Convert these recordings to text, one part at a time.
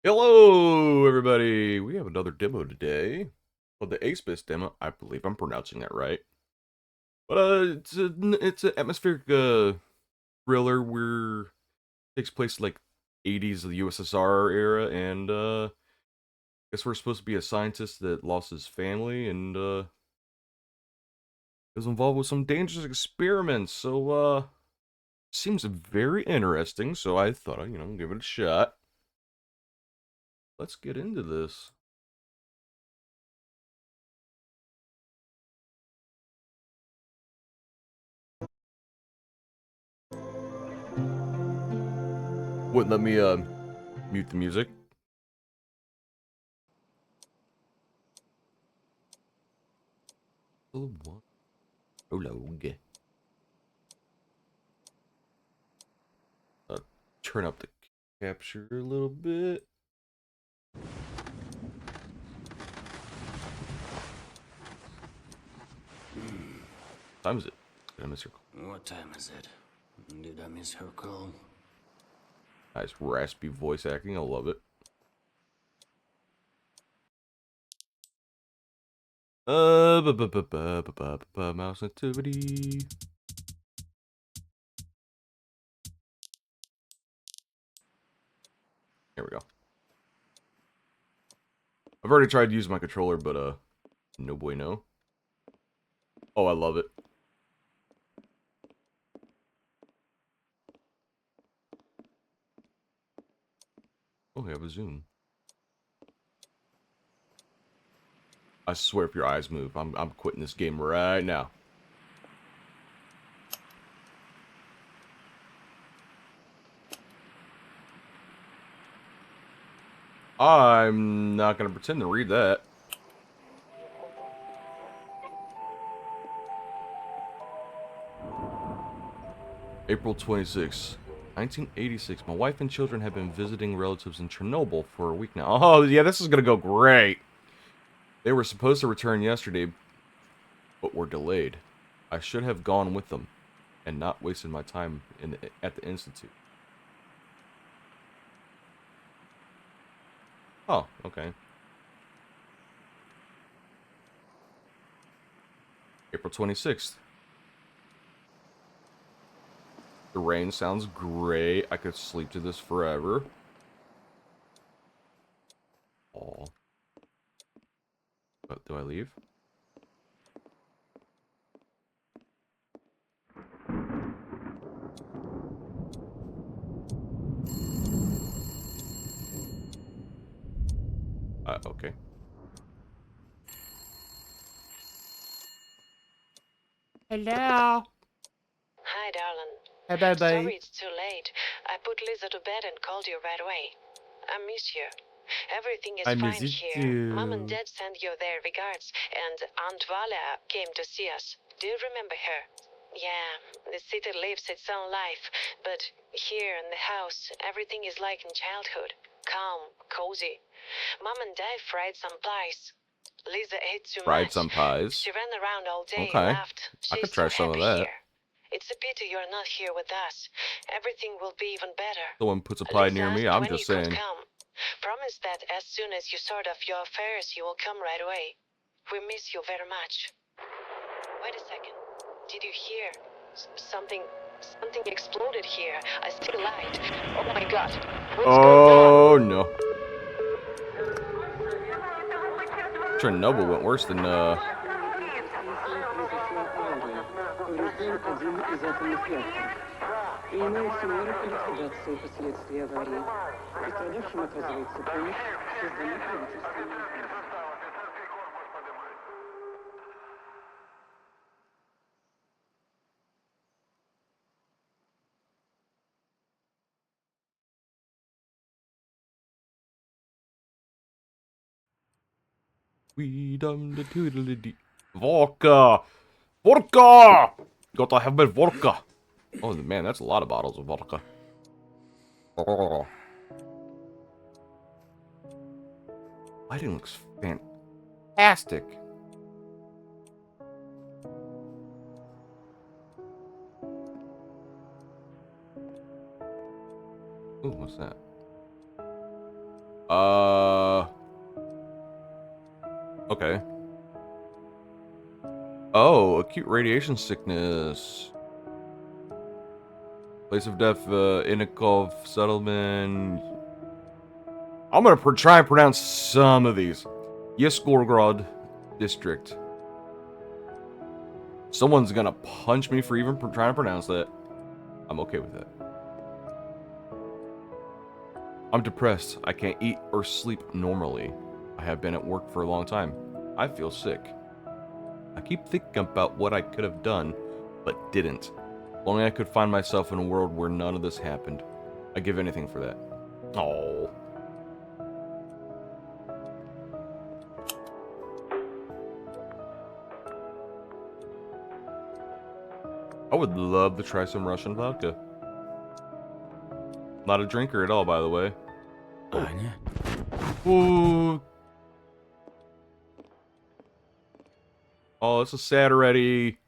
Hello, everybody. We have another demo today. Well, the ASPIS demo. I believe I'm pronouncing that right. But it's an atmospheric thriller where it takes place like 80s of the USSR era, and I guess we're supposed to be a scientist that lost his family and is involved with some dangerous experiments. So seems very interesting. So I thought I'd give it a shot. Let's get into this. Wouldn't let me mute the music. Prologue. Turn up the capture a little bit. What time is it? Did I miss your call? What time is it? Did I miss her call? Nice raspy voice acting. I love it. Mouse activity. Here we go. I've already tried to use my controller, but no bueno. Oh, I love it. Oh, we have a zoom. I swear, if your eyes move, I'm quitting this game right now. I'm not gonna pretend to read that. April 26, 1986. My wife and children have been visiting relatives in Chernobyl for a week now. Oh, yeah, this is gonna go great. They were supposed to return yesterday, but were delayed. I should have gone with them and not wasted my time at the institute. Oh, okay. April 26th. The rain sounds great. I could sleep to this forever. Oh. But do I leave? Okay. Hello. Hi, darling. Hey, baby. Sorry it's too late. I put Lisa to bed and called you right away. I miss you. Everything is I miss fine you here. Mom and too. Dad send you their regards, and Aunt Vala came to see us. Do you remember her? Yeah, the city lives its own life, but here in the house, everything is like in childhood. Calm, cozy. Mom and Dad fried some pies. Lisa ate too Fried much. some pies. She ran around all day, Okay. laughed. I could She's try so some of happy that. here. It's a pity you're not here with us. Everything will be even better. Someone puts a pie Lisa near me, asked I'm when you just could saying. come. Promise that as soon as you sort out your affairs, you will come right away. We miss you very much. Wait a second. Did you hear? Something exploded here. I see a light. Oh my god. What's going on? Oh, no. Chernobyl went worse than, Принимаются меры по ликвидации последствий аварии. Пострадавшим оказывается помощь, созданы правительственные органы. Vodka! Vodka! Gotta have my vodka. Oh, man, that's a lot of bottles of vodka. Oh. Lighting looks fantastic. Ooh, what's that? Okay. Oh, acute radiation sickness. Place of death, Inikov settlement. I'm gonna try and pronounce some of these. Yesgorod district. Someone's gonna punch me for even trying to pronounce that. I'm okay with that. I'm depressed. I can't eat or sleep normally. I have been at work for a long time. I feel sick. I keep thinking about what I could have done, but didn't. If only I could find myself in a world where none of this happened. I'd give anything for that. Oh. I would love to try some Russian vodka. Not a drinker at all, by the way. Anya? Ooh. Oh, this is sad already.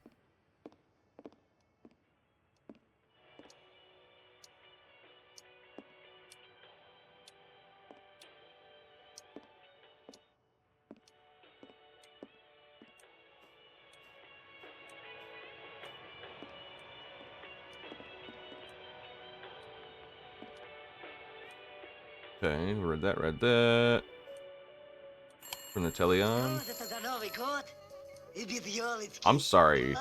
Okay, read that, read that. From the Teleon. I'm sorry. Is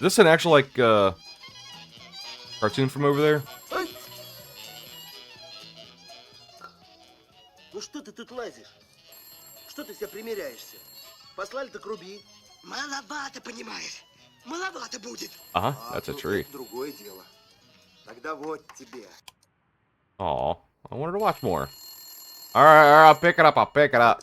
this an actual, like, cartoon from over there? Ну что ты тут лазишь? Что ты себя примеряешься? Послали так руби. Маловато, понимаешь? Маловато будет. Uh-huh, that's a ну, tree. это другое дело. Тогда вот тебе. Aw, I wanted to watch more. Alright, I'll pick it up, I'll pick it up.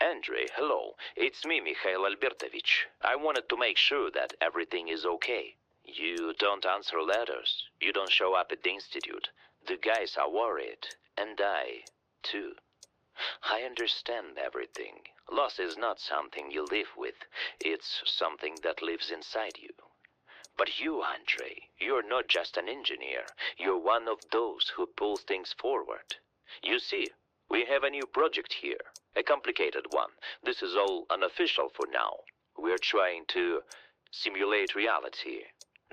Andrei, hello. It's me, Mikhail Albertovich. I wanted to make sure that everything is okay. You don't answer letters. You don't show up at the institute. The guys are worried. And I, too. I understand everything. Loss is not something you live with. It's something that lives inside you. But you, Andrei, you're not just an engineer. You're one of those who pulls things forward. You see, we have a new project here. A complicated one. This is all unofficial for now. We're trying to simulate reality.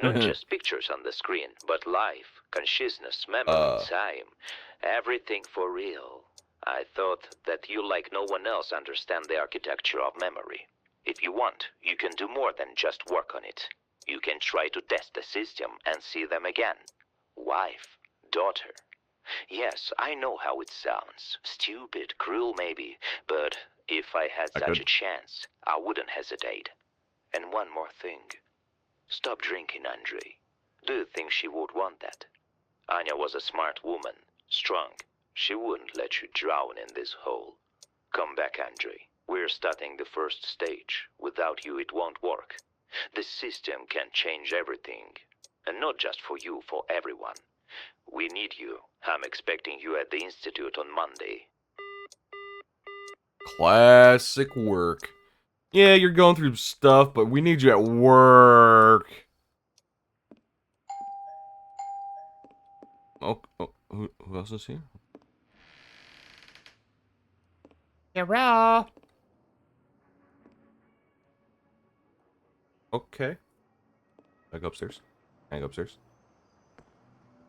Not just pictures on the screen, but life, consciousness, memory, time. Everything for real. I thought that you, like no one else, understand the architecture of memory. If you want, you can do more than just work on it. You can try to test the system and see them again. Wife, daughter. Yes, I know how it sounds. Stupid, cruel maybe, but if I had such a chance, I wouldn't hesitate. And one more thing. Stop drinking, Andrei. Do you think she would want that? Anya was a smart woman, strong. She wouldn't let you drown in this hole. Come back, Andrei. We're starting the first stage. Without you, it won't work. The system can change everything. And not just for you, for everyone. We need you. I'm expecting you at the Institute on Monday. Classic work. Yeah, you're going through stuff, but we need you at work. Oh, who else is here? Hurrah! Okay. Can I go upstairs? Can I go upstairs?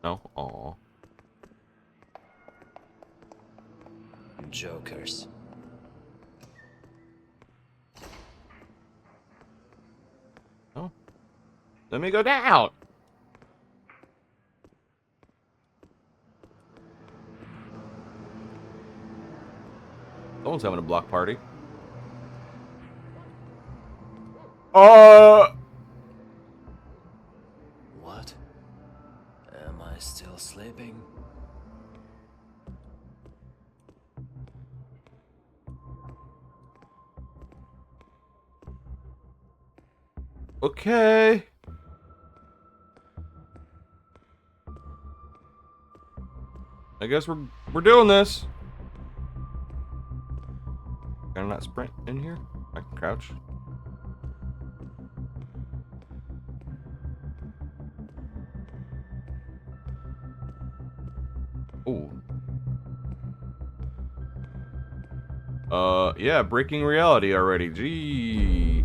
No? Aw. Jokers. Oh. Let me go down! Someone's having a block party. What? Am I still sleeping? Okay. I guess we're doing this. Can I not sprint in here? I can crouch. Oh. Yeah, breaking reality already. Gee.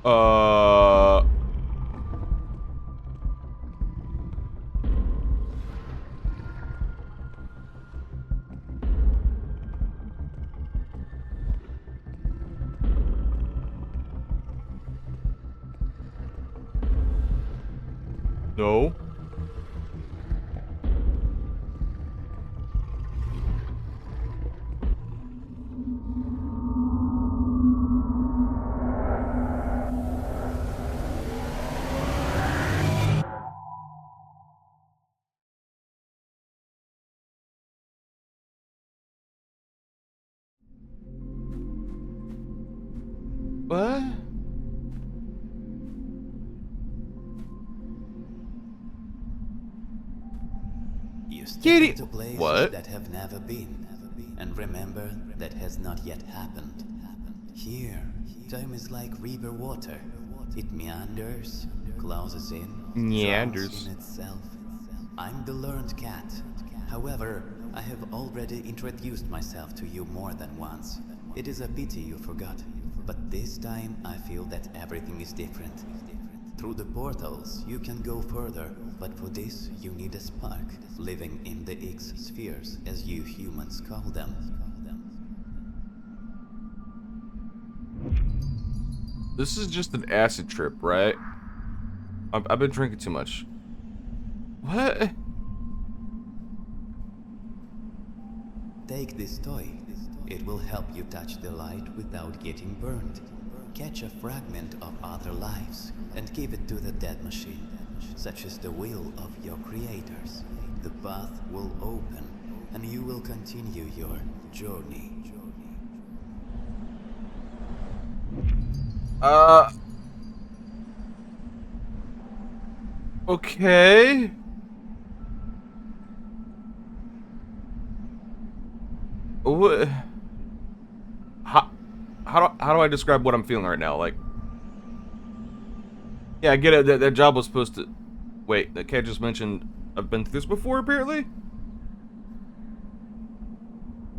Uh. No. What? You step Kitty. into places What? that have never been, and remember that has not yet happened. Here, time is like river water. It meanders, closes in, drowns Neanders. in itself. I'm the learned cat. However, I have already introduced myself to you more than once. It is a pity you forgot, but this time I feel that everything is different. Through the portals, you can go further, but for this, you need a spark, living in the X spheres, as you humans call them. This is just an acid trip, right? I've been drinking too much. What? Take this toy. It will help you touch the light without getting burned. Catch a fragment of other lives and give it to the dead machine, such as the will of your creators. The path will open and you will continue your journey. Okay. What? How do I describe what I'm feeling right now? Like, yeah, I get it. That job was supposed to. Wait, that cat just mentioned I've been through this before, apparently.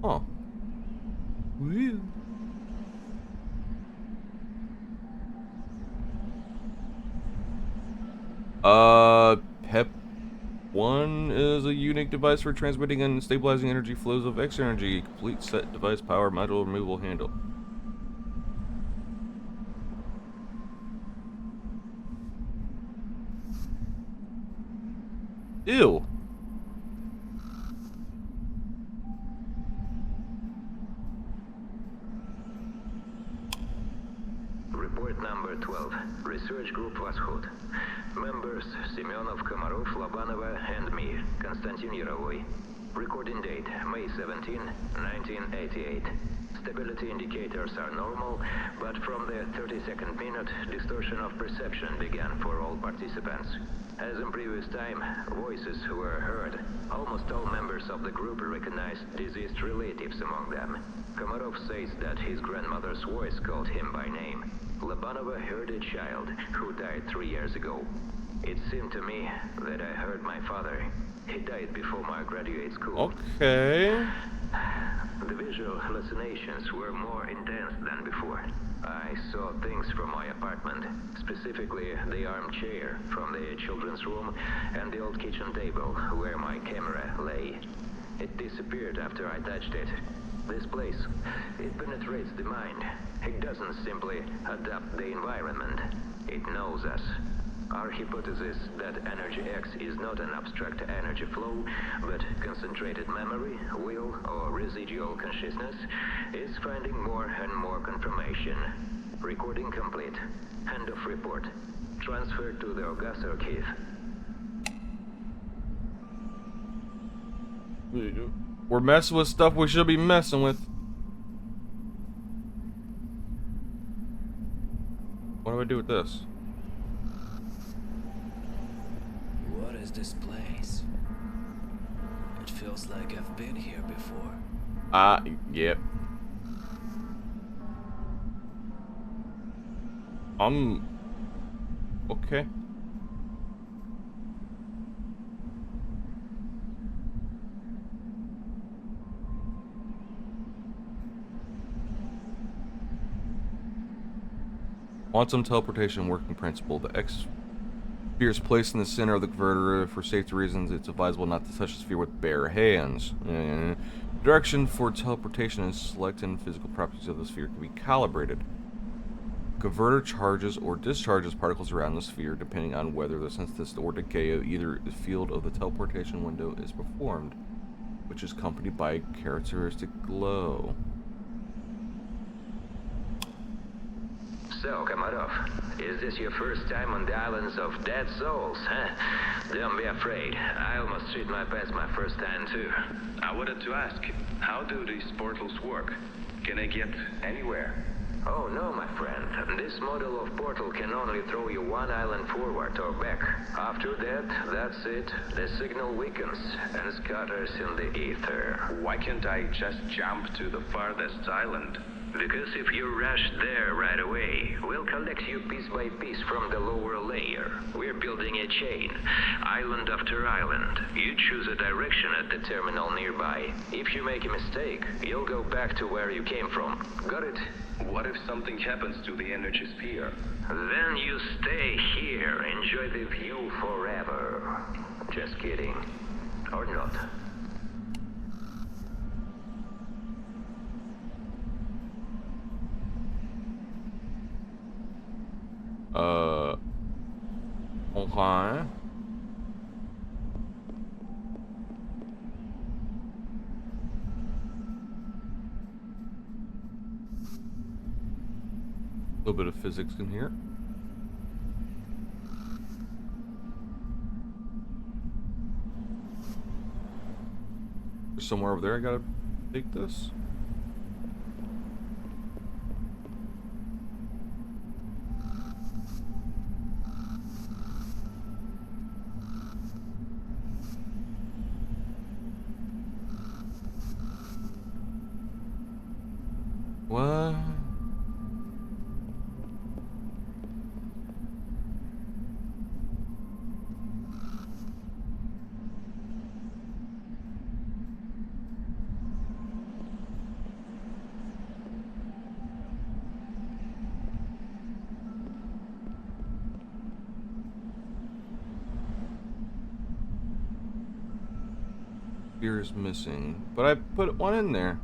Oh. Woo. Pep 1 is a unique device for transmitting and stabilizing energy flows of X energy. Complete set device power module removable handle. Ew. Report number 12. Research group Восход. Members Semyonov, Komarov, Lobanova, and me, Konstantin Yarovoy. Recording date May 17, 1988. Stability indicators are normal, but from the 32nd minute, distortion of perception began for all participants. As in previous time, voices were heard. Almost all members of the group recognized deceased relatives among them. Komarov says that his grandmother's voice called him by name. Lobanova heard a child who died 3 years ago. It seemed to me that I heard my father. He died before my graduate school. Okay. The visual hallucinations were more intense than before. I saw things from my apartment, specifically the armchair from the children's room and the old kitchen table where my camera lay. It disappeared after I touched it. This place, it penetrates the mind. It doesn't simply adapt the environment. It knows us. Our hypothesis that Energy X is not an abstract energy flow, but concentrated memory, will, or residual consciousness, is finding more and more confirmation. Recording complete. End of report. Transfer to the Ogas archive. We're messing with stuff we should be messing with. What do I do with this? What is this place? It feels like I've been here before. Yep. Okay. Quantum teleportation working principle. The X sphere is placed in the center of the converter. For safety reasons, it's advisable not to touch the sphere with bare hands. Direction for teleportation and selecting physical properties of the sphere can be calibrated. Converter charges or discharges particles around the sphere depending on whether the synthesis or decay of either the field of the teleportation window is performed, which is accompanied by a characteristic glow. So, Kamarov, is this your first time on the islands of Dead Souls, huh? Don't be afraid. I almost treat my past my first time, too. I wanted to ask, how do these portals work? Can I get anywhere? Oh, no, my friend. This model of portal can only throw you one island forward or back. After that, that's it. The signal weakens and scatters in the ether. Why can't I just jump to the farthest island? Because if you rush there right away, we'll collect you piece by piece from the lower layer. We're building a chain, island after island. You choose a direction at the terminal nearby. If you make a mistake, you'll go back to where you came from. Got it? What if something happens to the energy sphere? Then you stay here, enjoy the view forever. Just kidding. Or not. Okay. A little bit of physics in here. There's somewhere over there I gotta take this. What? Spear is missing, but I put one in there.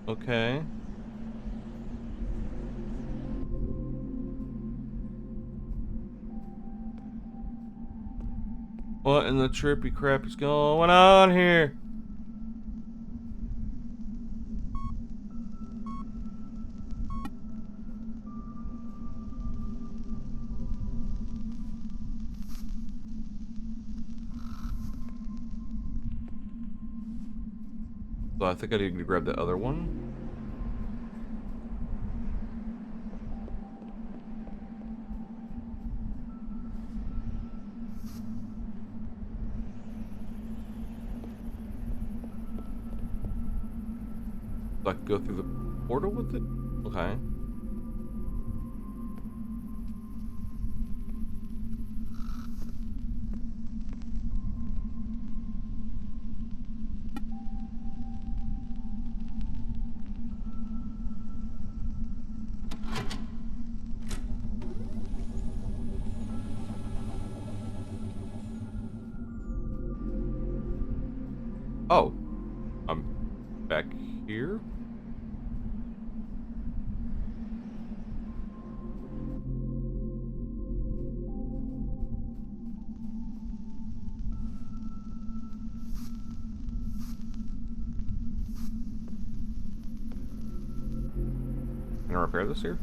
Okay. What in the trippy crap is going on here? So I think I need to grab the other one. So I can go through the portal with it? Okay. Oh, I'm back here. Can I repair this here?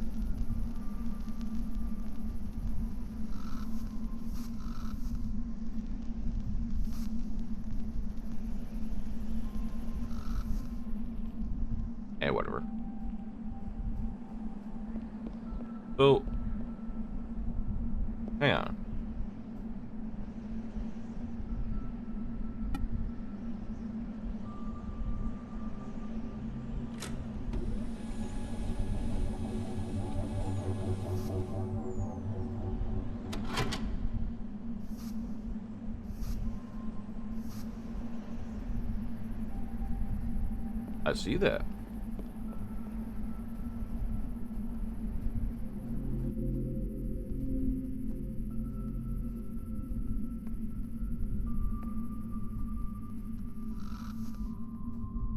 Eh, whatever. So, hang on. I see that.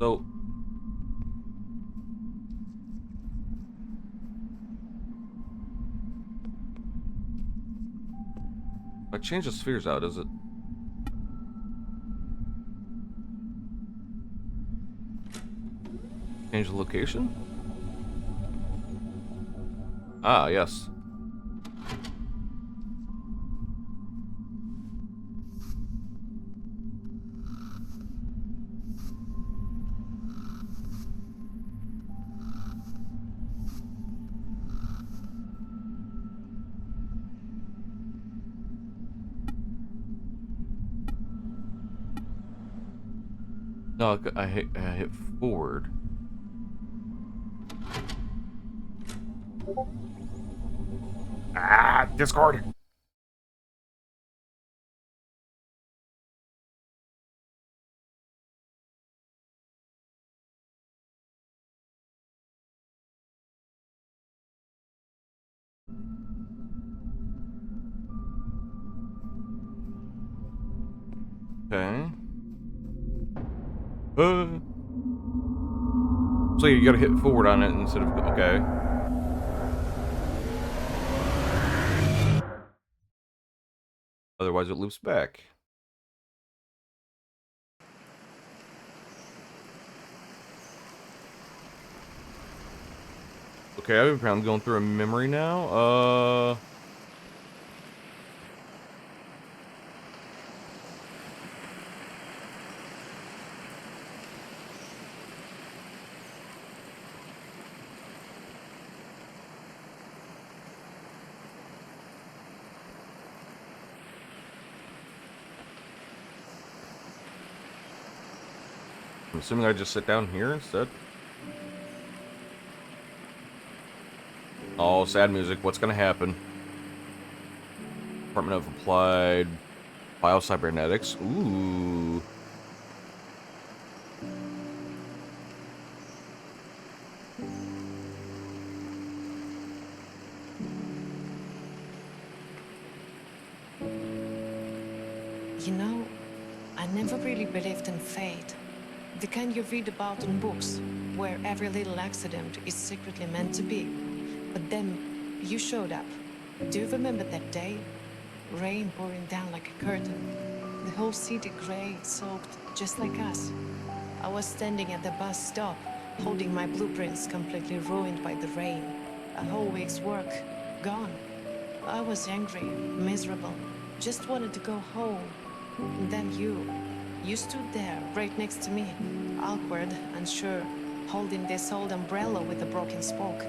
So, if I change the spheres out, is it? Change the location? Ah, yes. No, I hit forward. Ah, Discord. Okay. So you gotta hit forward on it instead of okay. Otherwise, it loops back. Okay, I'm going through a memory now. I'm assuming I just sit down here instead. Oh, sad music. What's gonna happen? Department of Applied Biocybernetics. Ooh. You know, I never really believed in fate. The kind you read about in books, where every little accident is secretly meant to be. But then, you showed up. Do you remember that day? Rain pouring down like a curtain. The whole city gray, soaked, just like us. I was standing at the bus stop, holding my blueprints completely ruined by the rain. A whole week's work, gone. I was angry, miserable, just wanted to go home. And then you stood there, right next to me, awkward, unsure, holding this old umbrella with a broken spoke.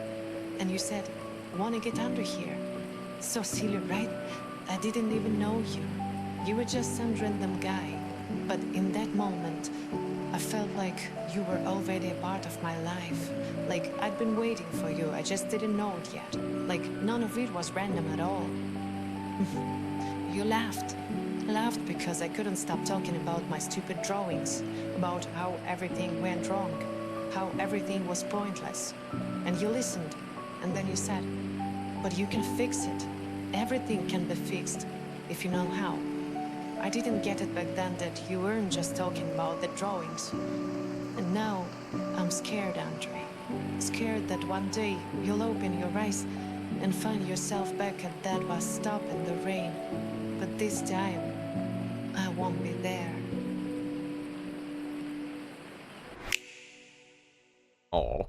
And you said, "Wanna get under here?" So silly, right? I didn't even know you. You were just some random guy. But in that moment, I felt like you were already a part of my life. Like I'd been waiting for you, I just didn't know it yet. Like none of it was random at all. You laughed. Laughed because I couldn't stop talking about my stupid drawings, about how everything went wrong, how everything was pointless. And you listened, and then you said, "But you can fix it. Everything can be fixed, if you know how." I didn't get it back then that you weren't just talking about the drawings. And now, I'm scared, Andre. Scared that one day you'll open your eyes and find yourself back at that bus stop in the rain. But this time, I won't be there. Oh.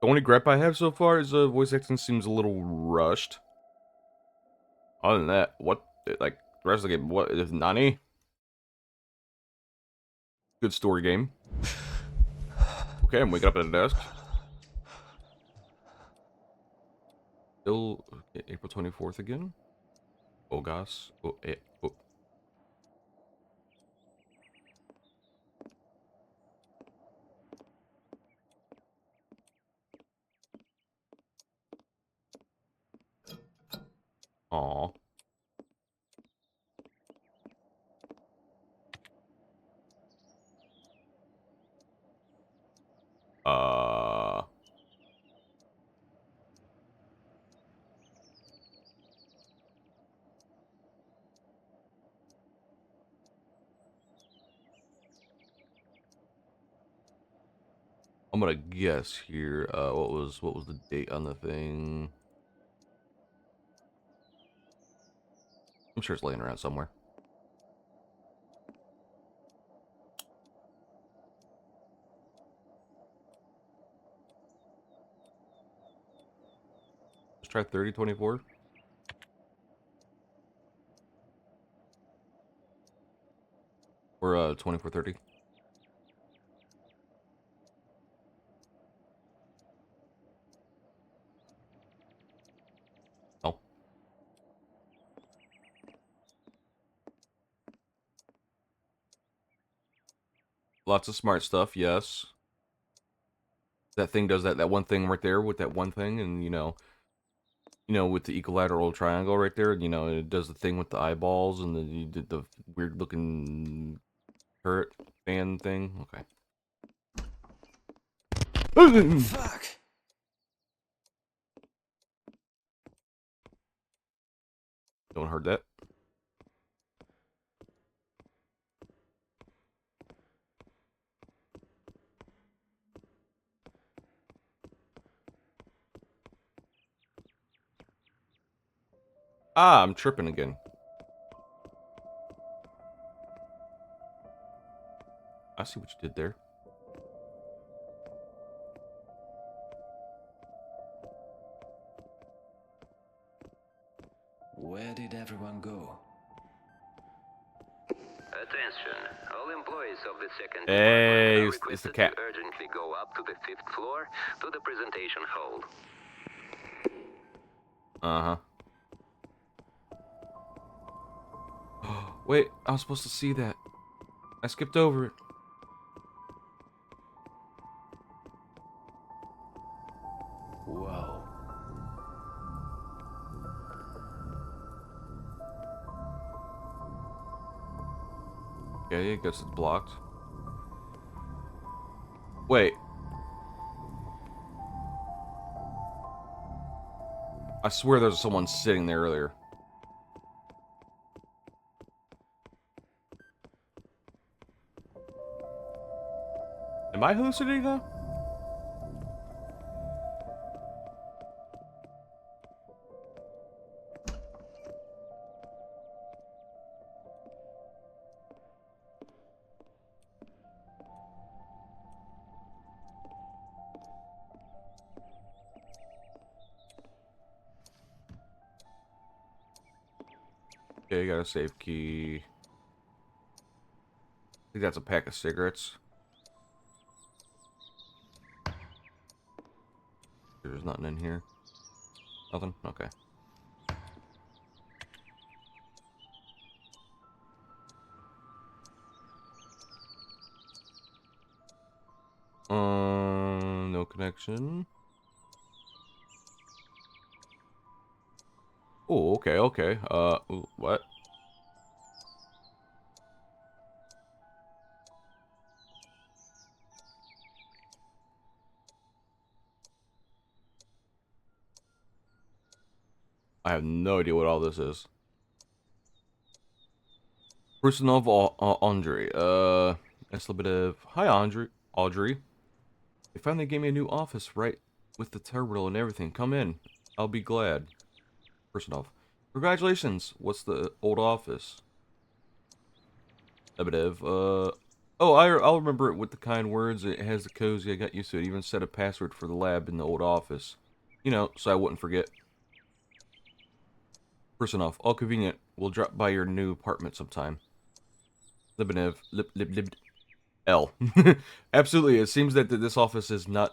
The only gripe I have so far is voice acting seems a little rushed. Other than that, what, like, the rest of the game, what is Nani? Good story game. Okay, I'm waking up at a desk. Still April 24th again. Oh gosh. Oh, oh. Aw. I'm gonna guess here. What was the date on the thing? I'm sure it's laying around somewhere. Let's try 3024. Or 2430. Oh. Lots of smart stuff, yes. That thing does that one thing right there with that one thing, and with the equilateral triangle right there, it does the thing with the eyeballs and the weird looking turret fan thing. Okay. Fuck! No one heard that. Ah, I'm tripping again. I see what you did there. Where did everyone go? Attention, all employees of the second Hey, department are it's the requested cat. to urgently go up to the 5th floor to the presentation hall. Uh-huh. Wait, I was supposed to see that. I skipped over it. Whoa. Okay, I guess it's blocked. Wait. I swear there's someone sitting there earlier. Am I hallucinating now? Okay, got a save key. I think that's a pack of cigarettes. There's nothing in here. Nothing? Okay. No connection. Oh, okay, okay. Ooh, what? I have no idea what all this is. Personal of Andre. That's a little bit of... Hi, Andre. Audrey. They finally gave me a new office, right? With the terminal and everything. Come in. I'll be glad. Personal. Congratulations. What's the old office? A bit of, Oh, I'll remember it with the kind words. It has the cozy. I got used to it. Even set a password for the lab in the old office. You know, so I wouldn't forget. Person off. All convenient. We'll drop by your new apartment sometime. Libinev. Lib. L. Absolutely. It seems that this office is not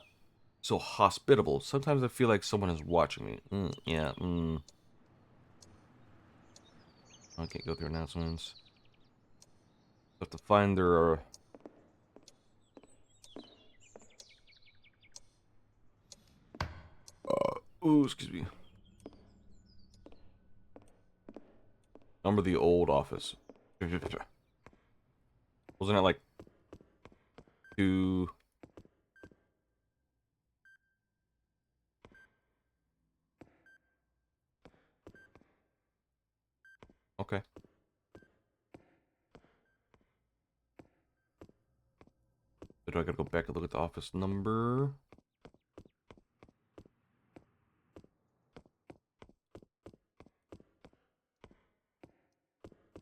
so hospitable. Sometimes I feel like someone is watching me. Yeah. I can't go through announcements. Have to find their. Ooh, excuse me. Number the old office. Wasn't it like 2? Okay. So do I gotta go back and look at the office number?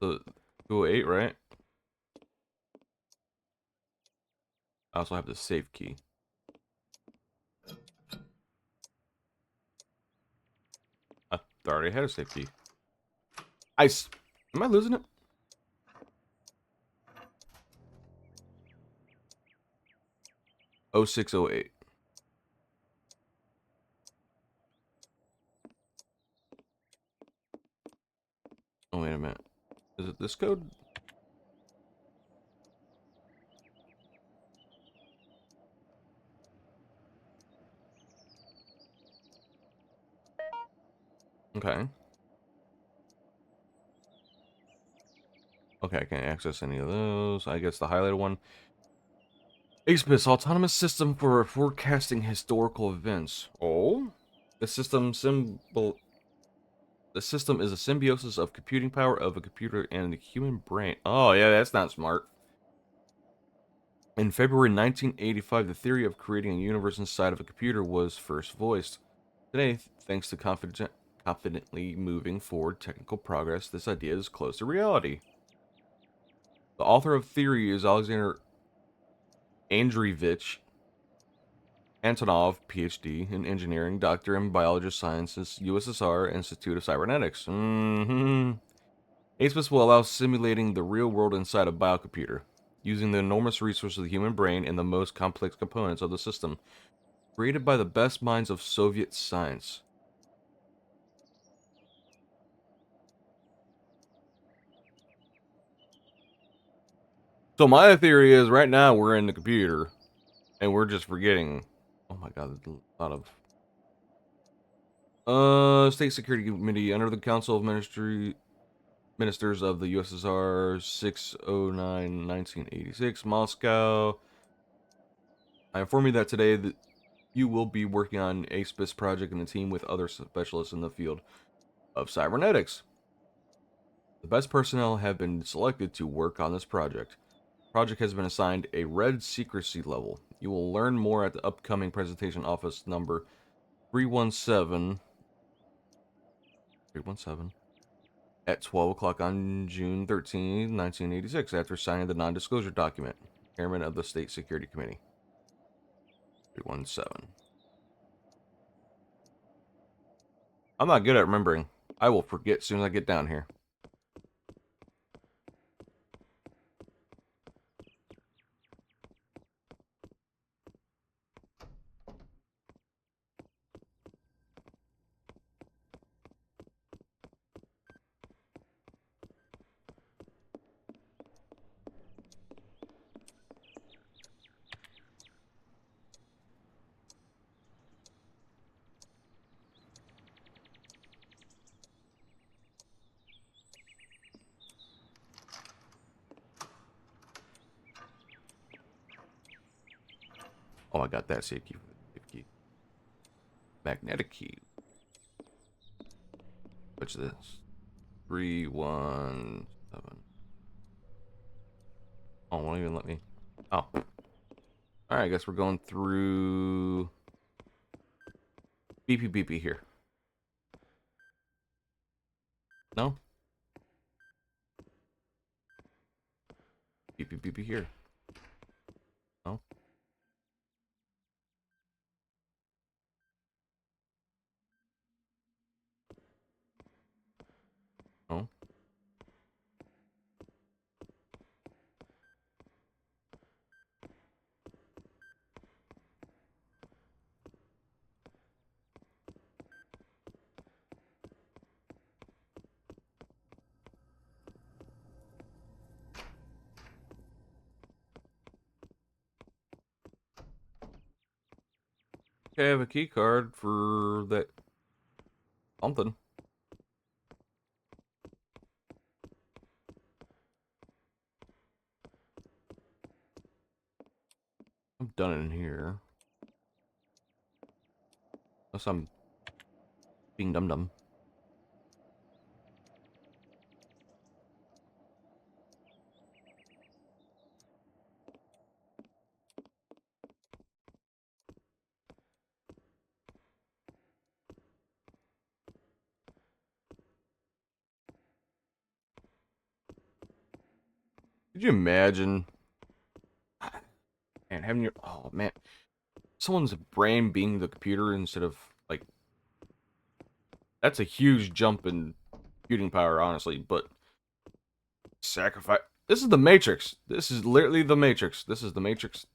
The 208, right? I also have the safe key. I already had a safe key. Am I losing it? Oh 0608. Oh, wait a minute. Is it this code? Okay. Okay, I can't access any of those. I guess the highlighted one. ASPIS, autonomous system for forecasting historical events. Oh? The system symbol. The system is a symbiosis of computing power of a computer and the human brain. Oh, yeah, that's not smart. In February 1985, the theory of creating a universe inside of a computer was first voiced. Today, thanks to confidently moving forward technical progress, this idea is close to reality. The author of theory is Alexander Andreevich Antonov, PhD in engineering, doctor in biology sciences, USSR Institute of Cybernetics. ASPIS will allow simulating the real world inside a biocomputer, using the enormous resources of the human brain and the most complex components of the system, created by the best minds of Soviet science. So my theory is right now we're in the computer, and we're just forgetting. Oh my god, there's a lot of State Security Committee under the Council of Ministers of the USSR 609-1986, Moscow. I inform you that today that you will be working on a ASPIS project in a team with other specialists in the field of cybernetics. The best personnel have been selected to work on this project. The project has been assigned a red secrecy level. You will learn more at the upcoming presentation office number 317 at 12 o'clock on June 13, 1986, after signing the non-disclosure document. Chairman of the State Security Committee. 317. I'm not good at remembering. I will forget as soon as I get down here. Oh, I got that safe key. Magnetic key. What's this? 317. Oh, won't even let me. Oh. Alright, I guess we're going through beepy beepy here. No? Beepy beepy here. Oh. Oh. Okay, I have a key card for that something. I'm done in here. Unless I'm being dum-dum. Could you imagine? Man, having your... Oh, man. Someone's brain being the computer instead of, like... That's a huge jump in computing power, honestly, but... Sacrifice... This is the Matrix. This is literally the Matrix. This is the Matrix.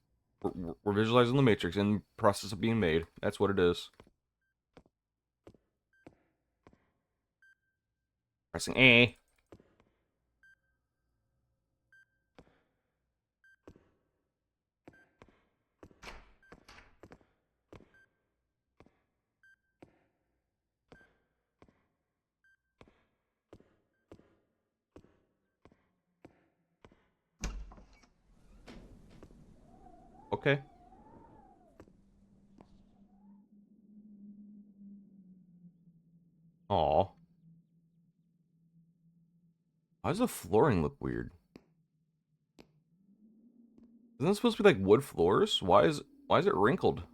We're visualizing the Matrix in process of being made. That's what it is. Pressing A. Okay. Aw. Why does the flooring look weird? Isn't it supposed to be like wood floors? Why is it wrinkled?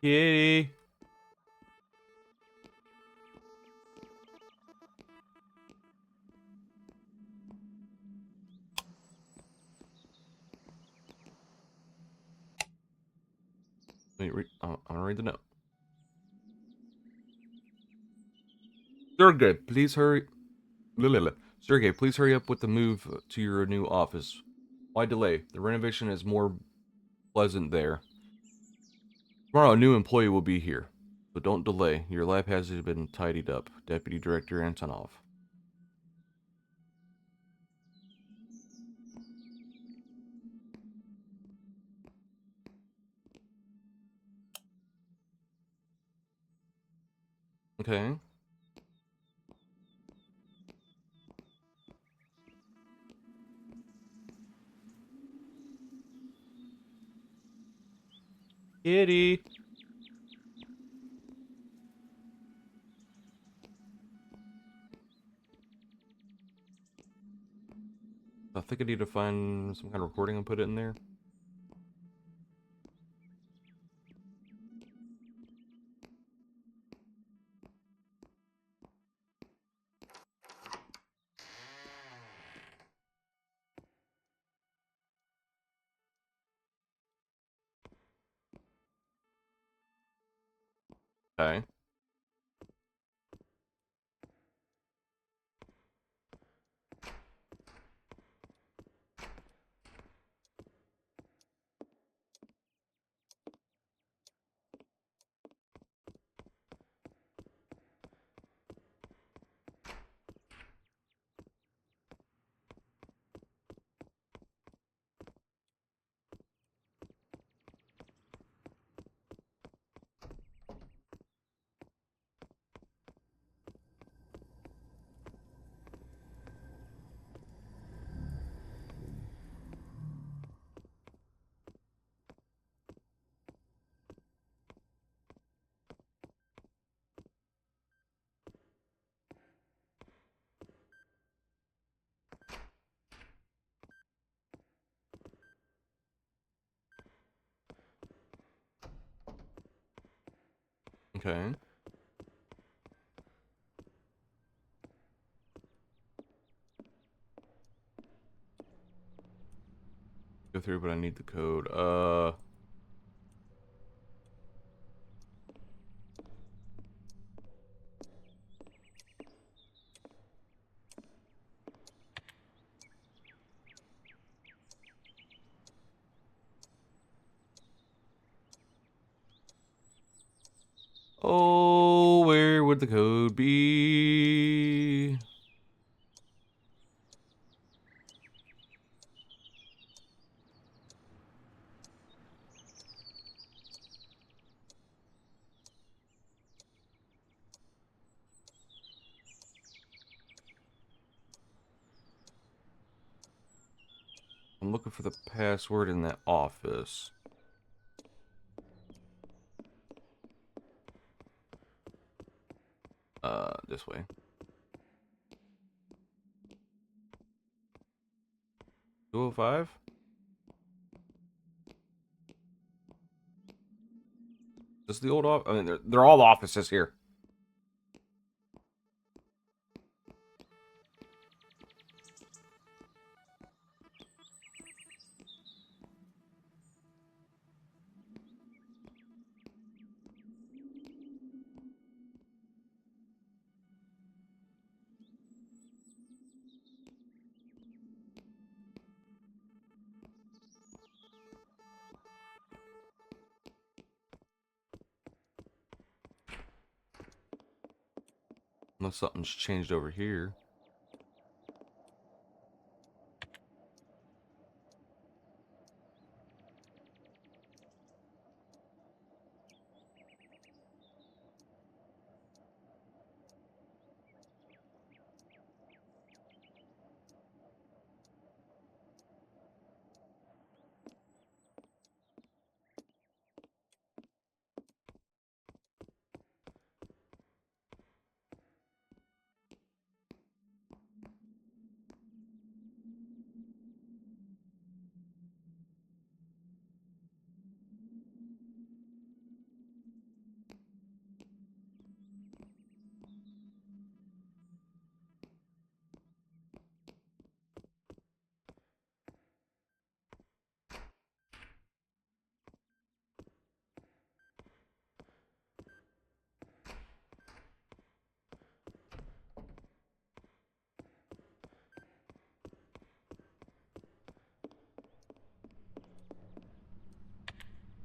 Kitty. I'm gonna read the note. Sergey, please hurry. Sergey, please hurry up with the move to your new office. Why delay? The renovation is more pleasant there. Tomorrow, a new employee will be here. So don't delay. Your lab has been tidied up. Deputy Director Antonov. Okay. Kitty. I think I need to find some kind of recording and put it in there. Okay. Okay. Go through, but I need the code. Oh, where would the code be? I'm looking for the password in that office. This way. 205? This is the old office? I mean, they're all offices here. Unless something's changed over here.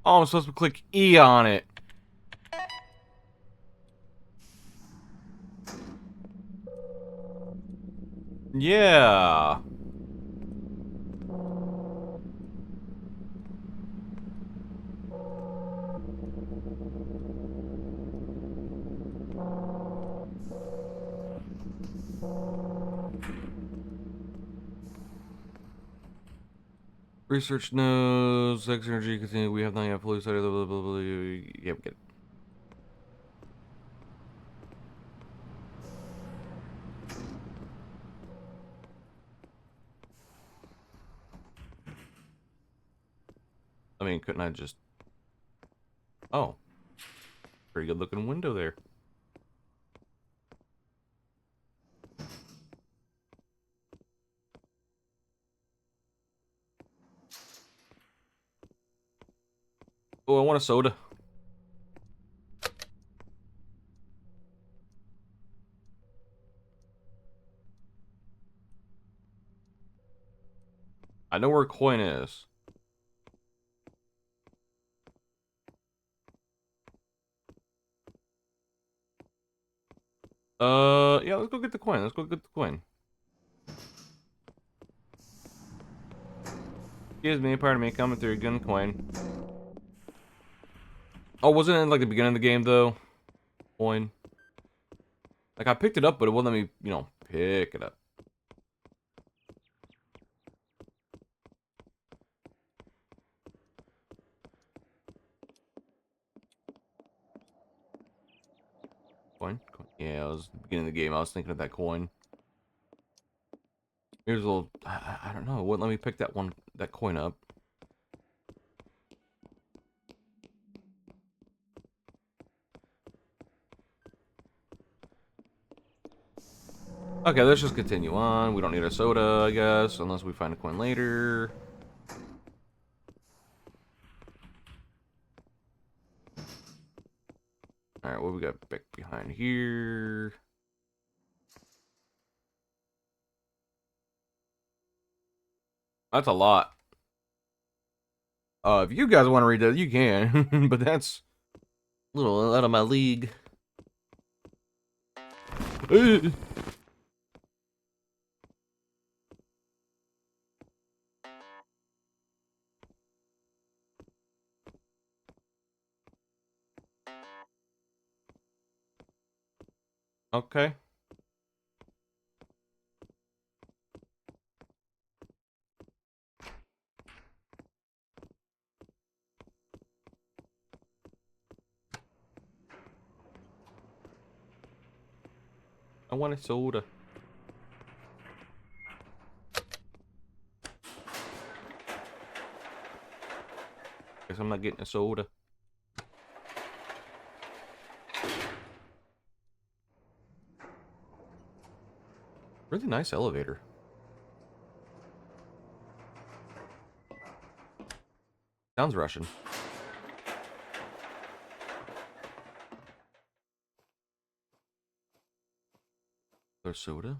Oh, I'm supposed to click E on it. Yeah. Research knows X energy continue. We have not yet fully studied. Blah, blah, blah, blah. Yeah, we get it. I mean, couldn't I just... Oh. Pretty good looking window there. Oh, I want a soda. I know where a coin is. Yeah, let's go get the coin. Let's go get the coin. Excuse me, pardon me, coming through, gun coin. Oh, wasn't it in, like, the beginning of the game, though? Coin. Like, I picked it up, but it wouldn't let me, you know, pick it up. Coin? Yeah, it was the beginning of the game. I was thinking of that coin. Here's a little... I don't know. It wouldn't let me pick that coin up. Okay, let's just continue on. We don't need a soda, I guess, unless we find a coin later. Alright, what we got back behind here? That's a lot. If you guys want to read that, you can. But that's a little out of my league. Okay. I want a soda. Guess I'm not getting a soda. Really nice elevator. Sounds Russian. There's soda.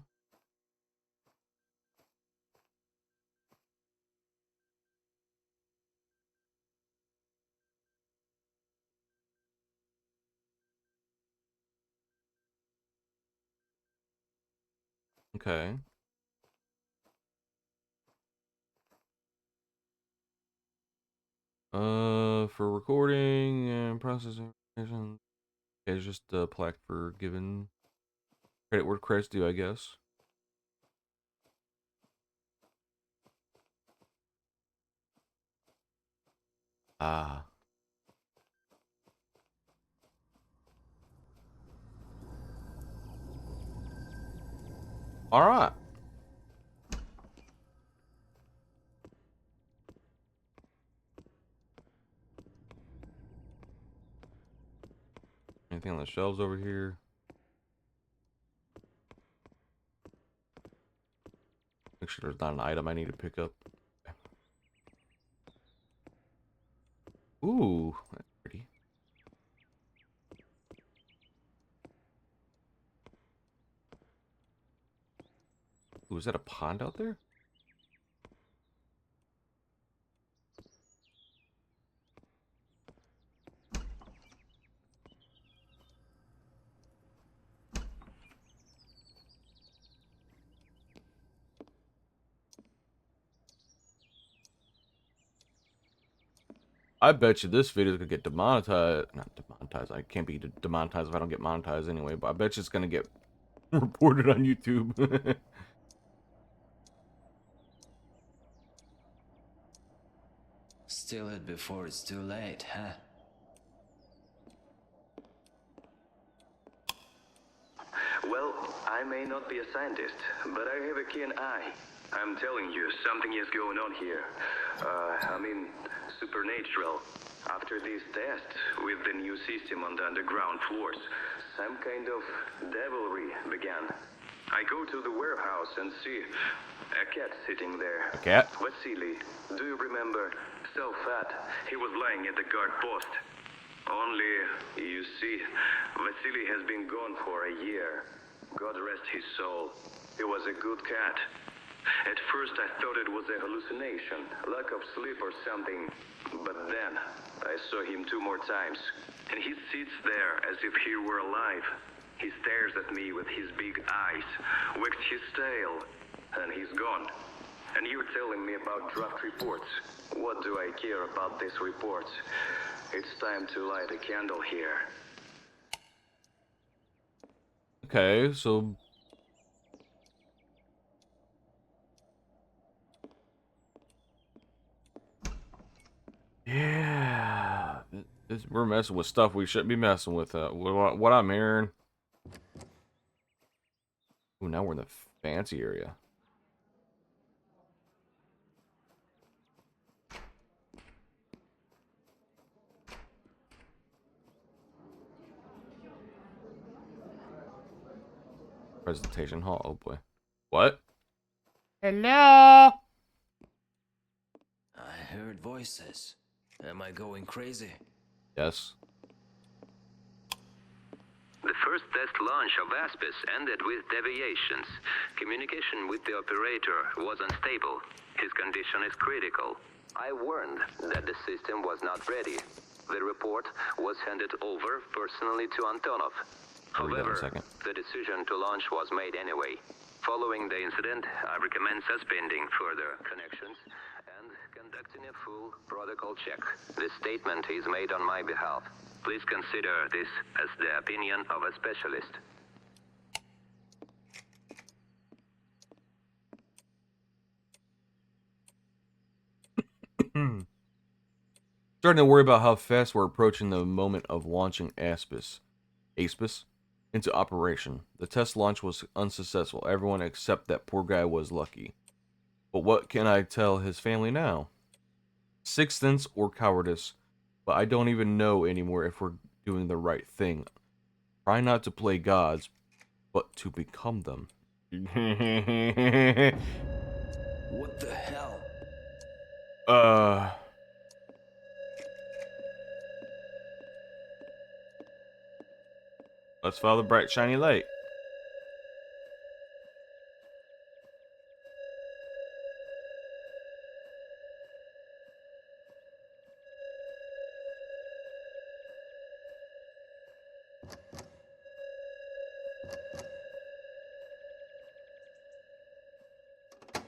Okay. For recording and processing information. Okay, it's just a plaque for giving credit where credit's due, I guess. Ah. Alright. Anything on the shelves over here? Make sure there's not an item I need to pick up. Ooh, that's pretty. Ooh, is that a pond out there? I bet you this video is gonna get demonetized. Not demonetized. I can't be demonetized if I don't get monetized anyway. But I bet you it's gonna get reported on YouTube. Steal it before it's too late, huh? Well, I may not be a scientist, but I have a keen eye. I'm telling you, something is going on here. I mean, supernatural. After these tests with the new system on the underground floors, some kind of devilry began. I go to the warehouse and see a cat sitting there. A cat? Vasily, do you remember? So fat, he was lying at the guard post. Only, you see, Vasily has been gone for a year. God rest his soul. He was a good cat. At first I thought it was a hallucination, lack of sleep or something. But then, I saw him 2 more times. And he sits there as if he were alive. He stares at me with his big eyes, wags his tail, and he's gone. And you're telling me about draft reports. What do I care about these reports? It's time to light a candle here. Okay, so yeah, we're messing with stuff we shouldn't be messing with. What I'm hearing. Ooh, now we're in the fancy area. Presentation hall. Oh boy. What? Hello? I heard voices. Am I going crazy? Yes. The first test launch of ASPIS ended with deviations. Communication with the operator was unstable. His condition is critical. I warned that the system was not ready. The report was handed over personally to Antonov. However, the decision to launch was made anyway. Following the incident, I recommend suspending further connections and conducting a full protocol check. This statement is made on my behalf. Please consider this as the opinion of a specialist. Starting to worry about how fast we're approaching the moment of launching ASPIS into operation. The test launch was unsuccessful. Everyone except that poor guy was lucky. But what can I tell his family now? Sixth sense or cowardice, but I don't even know anymore if we're doing the right thing. Try not to play gods, but to become them. What the hell? Let's follow the bright shiny light.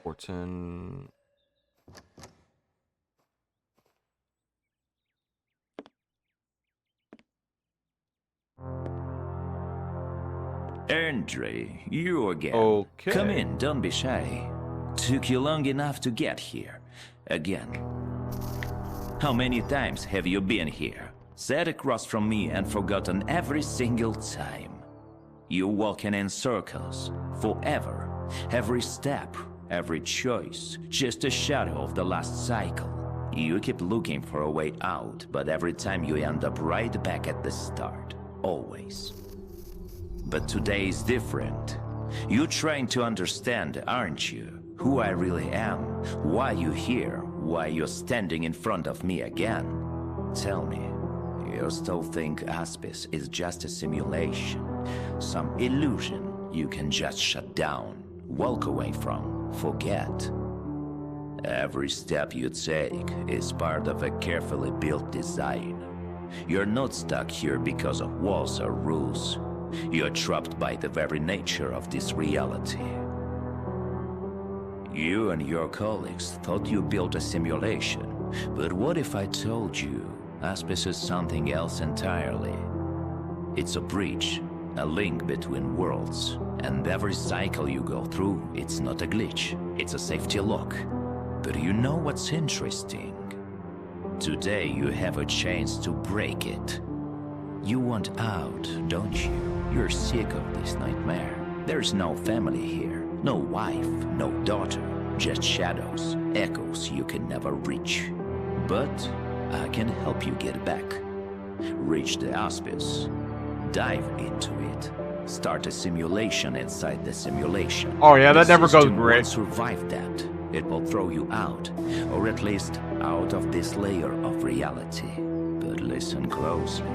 Fortin. Andre, you again. Okay. Come in, don't be shy. Took you long enough to get here. Again. How many times have you been here? Sat across from me and forgotten every single time. You walking in circles, forever. Every step, every choice, just a shadow of the last cycle. You keep looking for a way out, but every time you end up right back at the start. Always. But today is different. You're trying to understand, aren't you? Who I really am, why you're here, why you're standing in front of me again. Tell me, you still think ASPIS is just a simulation? Some illusion you can just shut down, walk away from, forget? Every step you take is part of a carefully built design. You're not stuck here because of walls or rules. You're trapped by the very nature of this reality. You and your colleagues thought you built a simulation, but what if I told you ASPIS is something else entirely? It's a bridge, a link between worlds, and every cycle you go through, it's not a glitch, it's a safety lock. But you know what's interesting? Today you have a chance to break it. You want out, don't you? You're sick of this nightmare. There's no family here, no wife, no daughter, just shadows, echoes you can never reach. But I can help you get back. Reach the ASPIS, dive into it, start a simulation inside the simulation. Oh yeah, that The never goes system great. won't survive that. It will throw you out, or at least out of this layer of reality. But listen closely.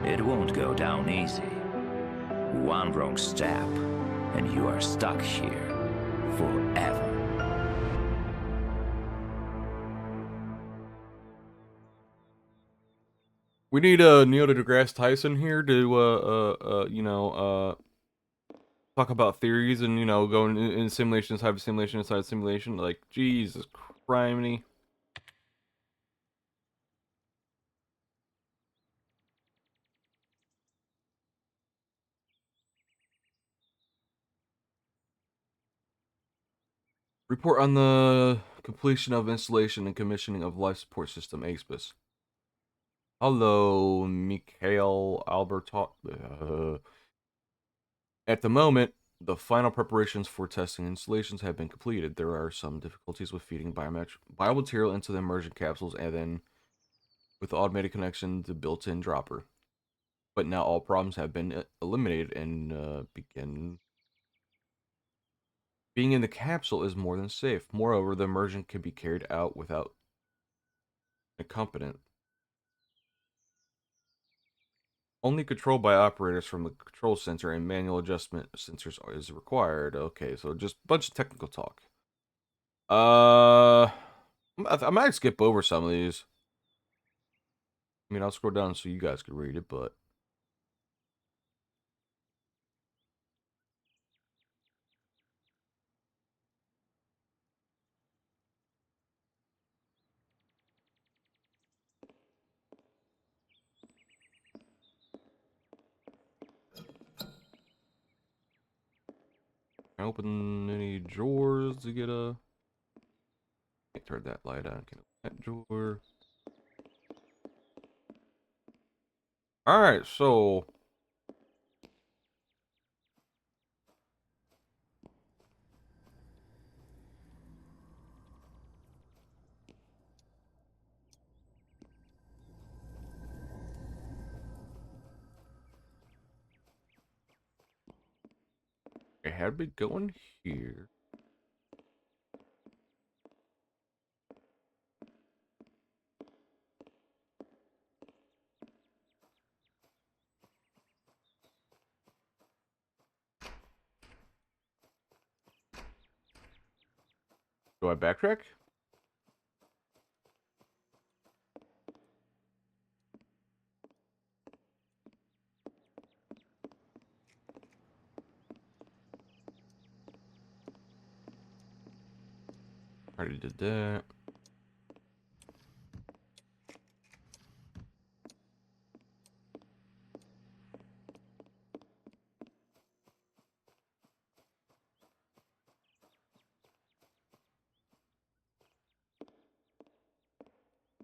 It won't go down easy. One wrong step, and you are stuck here forever. We need Neil deGrasse Tyson here to talk about theories and go in simulation inside simulation inside simulation. Like Jesus criminy. Report on the completion of installation and commissioning of life support system ASPIS. Hello, Mikhail Alberto. At the moment, the final preparations for testing installations have been completed. There are some difficulties with feeding biomaterial into the immersion capsules and then with the automated connection to built-in dropper. But now all problems have been eliminated and begin Being in the capsule is more than safe. Moreover, the immersion can be carried out without accompaniment. Only control by operators from the control center and manual adjustment sensors is required. Okay, so just a bunch of technical talk. I might skip over some of these. I mean, I'll scroll down so you guys can read it, but can I open any drawers to get a... Can't turn that light on. Can I open that drawer? Alright, so... I had me going here. Do I backtrack? Already did that.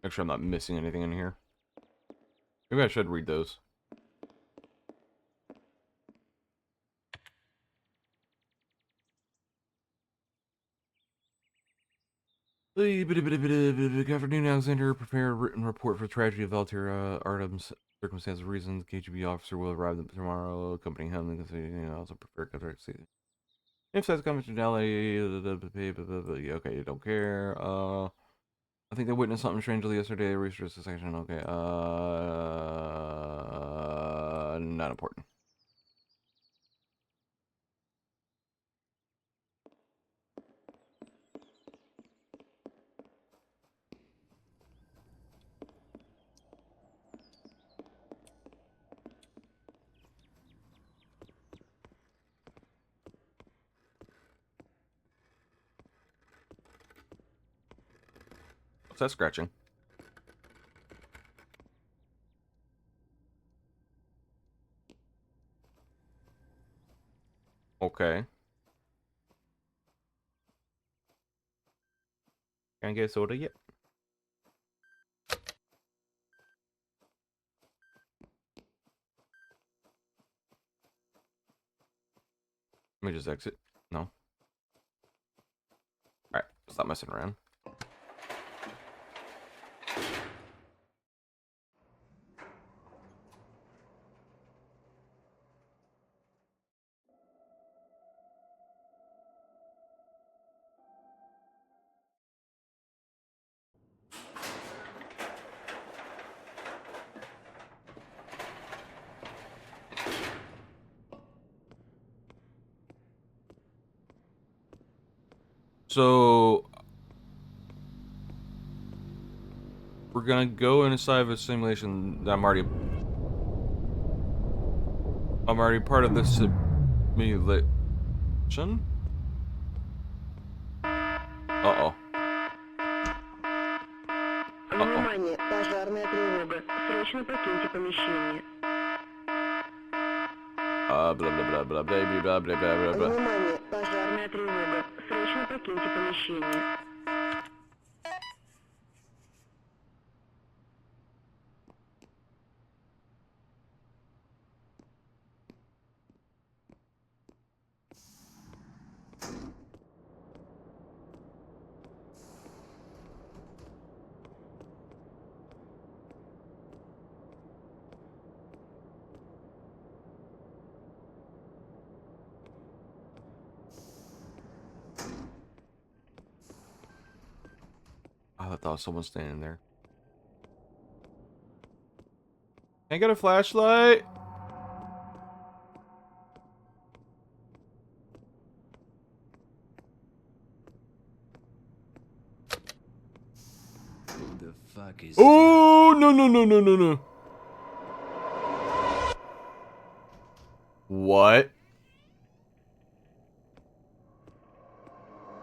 Make sure I'm not missing anything in here. Maybe I should read those. Good afternoon, Alexander. Prepare a written report for the tragedy of Valterra Artem's circumstances, reasons. KGB officer will arrive tomorrow, accompanying him. Also prepare contract. Emphasize confidentiality. Okay, you don't care. I think they witnessed something strangely yesterday. Research the section. Okay. Not important. What's that scratching? Okay. Can't get soda yet. Let me just exit. No. Alright, stop messing around. So we're gonna go inside of a simulation that I'm already part of this simulation. Uh-oh. Внимание, пожарная тревога. Срочно покиньте помещение. Blah blah blah blah blah blah blah blah blah. Внимание, пожарная тревога. Срочно покиньте помещение. thought someone standing there. Can I get a flashlight? Who the fuck is Oh, no, no, no, no, no, no. What?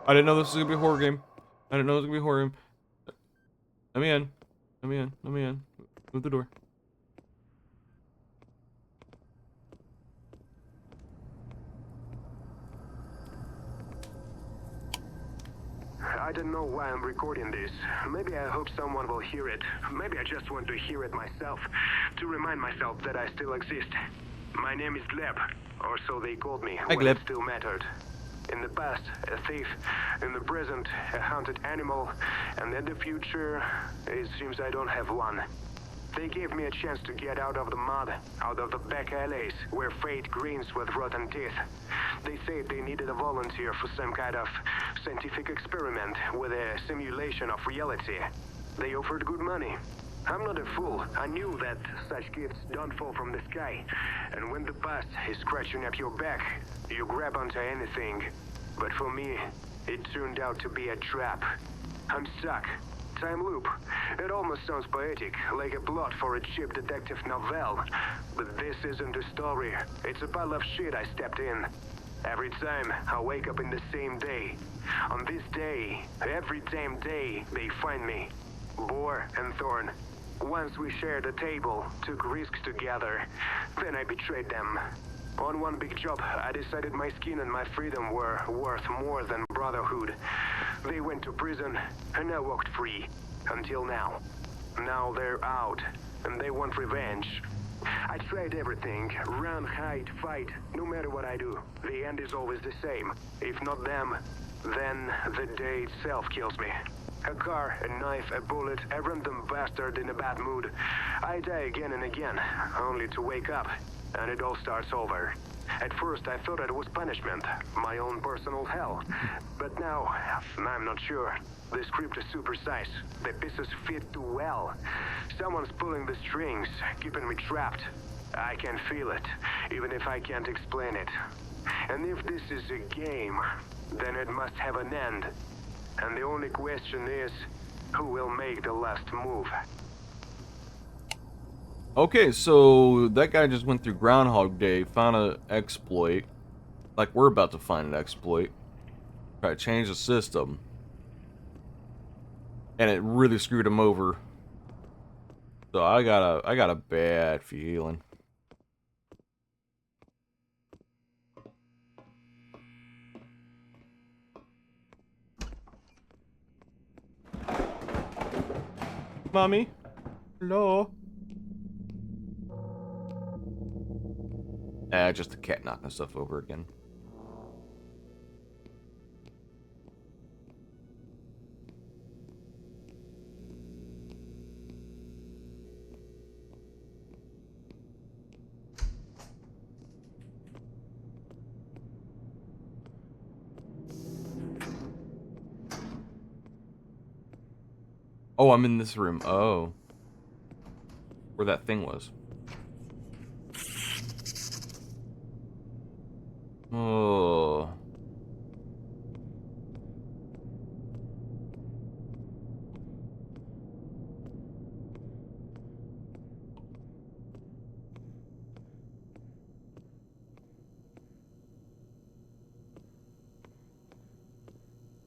I didn't know this was gonna be a horror game. I didn't know it was gonna be a horror game. Let me in. Let me in. Let me in. Move the door. I don't know why I'm recording this. Maybe I hope someone will hear it. Maybe I just want to hear it myself, to remind myself that I still exist. My name is Gleb, or so they called me when Gleb. it still mattered. In the past, a thief. In the present, a hunted animal. And in the future, it seems I don't have one. They gave me a chance to get out of the mud, out of the back alleys, where fate grins with rotten teeth. They said they needed a volunteer for some kind of scientific experiment with a simulation of reality. They offered good money. I'm not a fool. I knew that such gifts don't fall from the sky. And when the past is scratching up your back, you grab onto anything. But for me, it turned out to be a trap. I'm stuck. Time loop. It almost sounds poetic, like a plot for a cheap detective novel. But this isn't a story. It's a pile of shit I stepped in. Every time, I wake up in the same day. On this day, every damn day, they find me. Boar and Thorn. Once we shared a table, took risks together. Then I betrayed them. On one big job, I decided my skin and my freedom were worth more than brotherhood. They went to prison, and I walked free. Until now. Now they're out, and they want revenge. I tried everything. Run, hide, fight. No matter what I do, the end is always the same. If not them, then the day itself kills me. A car, a knife, a bullet, a random bastard in a bad mood. I die again and again, only to wake up, and it all starts over. At first I thought it was punishment, my own personal hell. But now, I'm not sure. The script is supersized. The pieces fit too well. Someone's pulling the strings, keeping me trapped. I can feel it, even if I can't explain it. And if this is a game, then it must have an end. And the only question is, who will make the last move? Okay, so that guy just went through Groundhog Day, found an exploit. Like we're about to find an exploit. Try to change the system. And it really screwed him over. So I got a bad feeling. Mommy? Hello? Just the cat knocking stuff over again. Oh, I'm in this room. Oh. Where that thing was. Oh.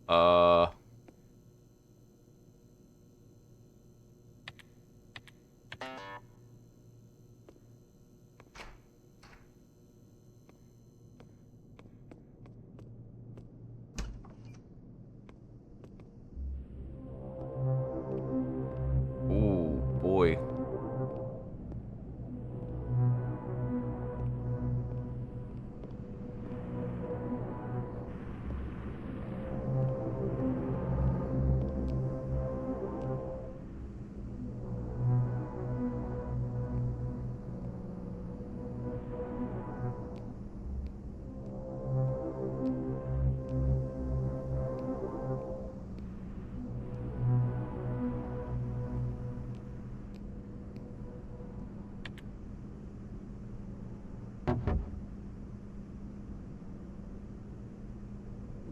Uh. Ooh, boy.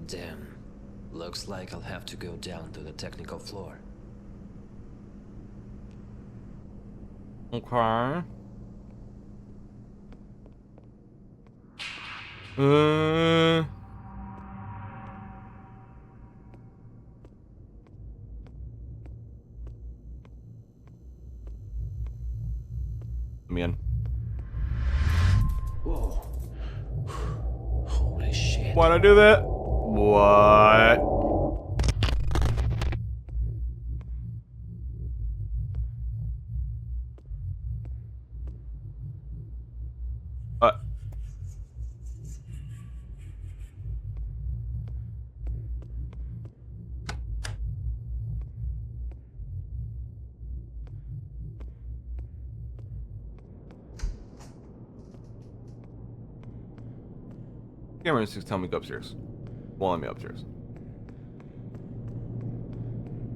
Damn. Looks like I'll have to go down to the technical floor. Okay. Let me in. Whoa. Holy shit. Why'd I do that? What? Uh. Camera 6 tell me to go upstairs. Well, let me upstairs.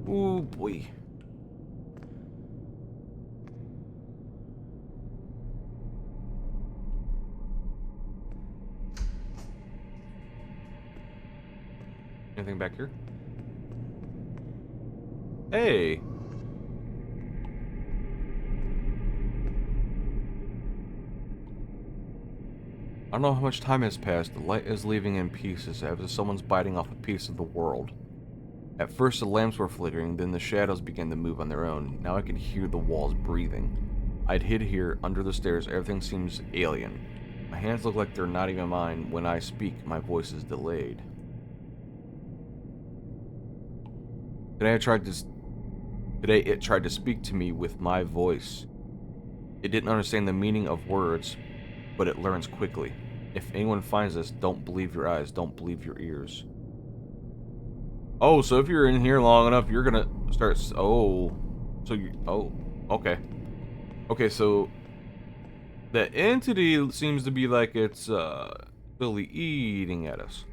Ooh, boy. Anything back here? Hey. I don't know how much time has passed. The light is leaving in pieces as if someone's biting off a piece of the world. At first the lamps were flickering, then the shadows began to move on their own. Now I can hear the walls breathing. I'd hid here, under the stairs. Everything seems alien. My hands look like they're not even mine. When I speak, my voice is delayed. Today it tried to speak to me with my voice. It didn't understand the meaning of words, but it learns quickly. If anyone finds this, don't believe your eyes, don't believe your ears. Oh, so if you're in here long enough, you're gonna start... Oh. So you... Oh. Okay. Okay, so... The entity seems to be like it's, really eating at us.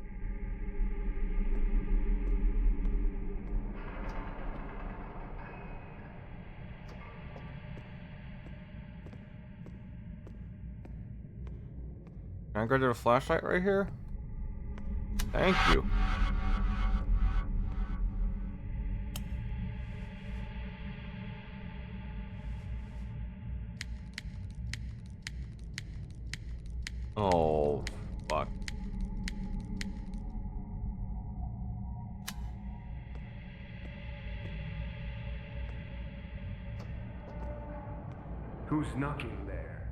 Can I grab a flashlight right here? Thank you. Oh, fuck. Who's knocking there?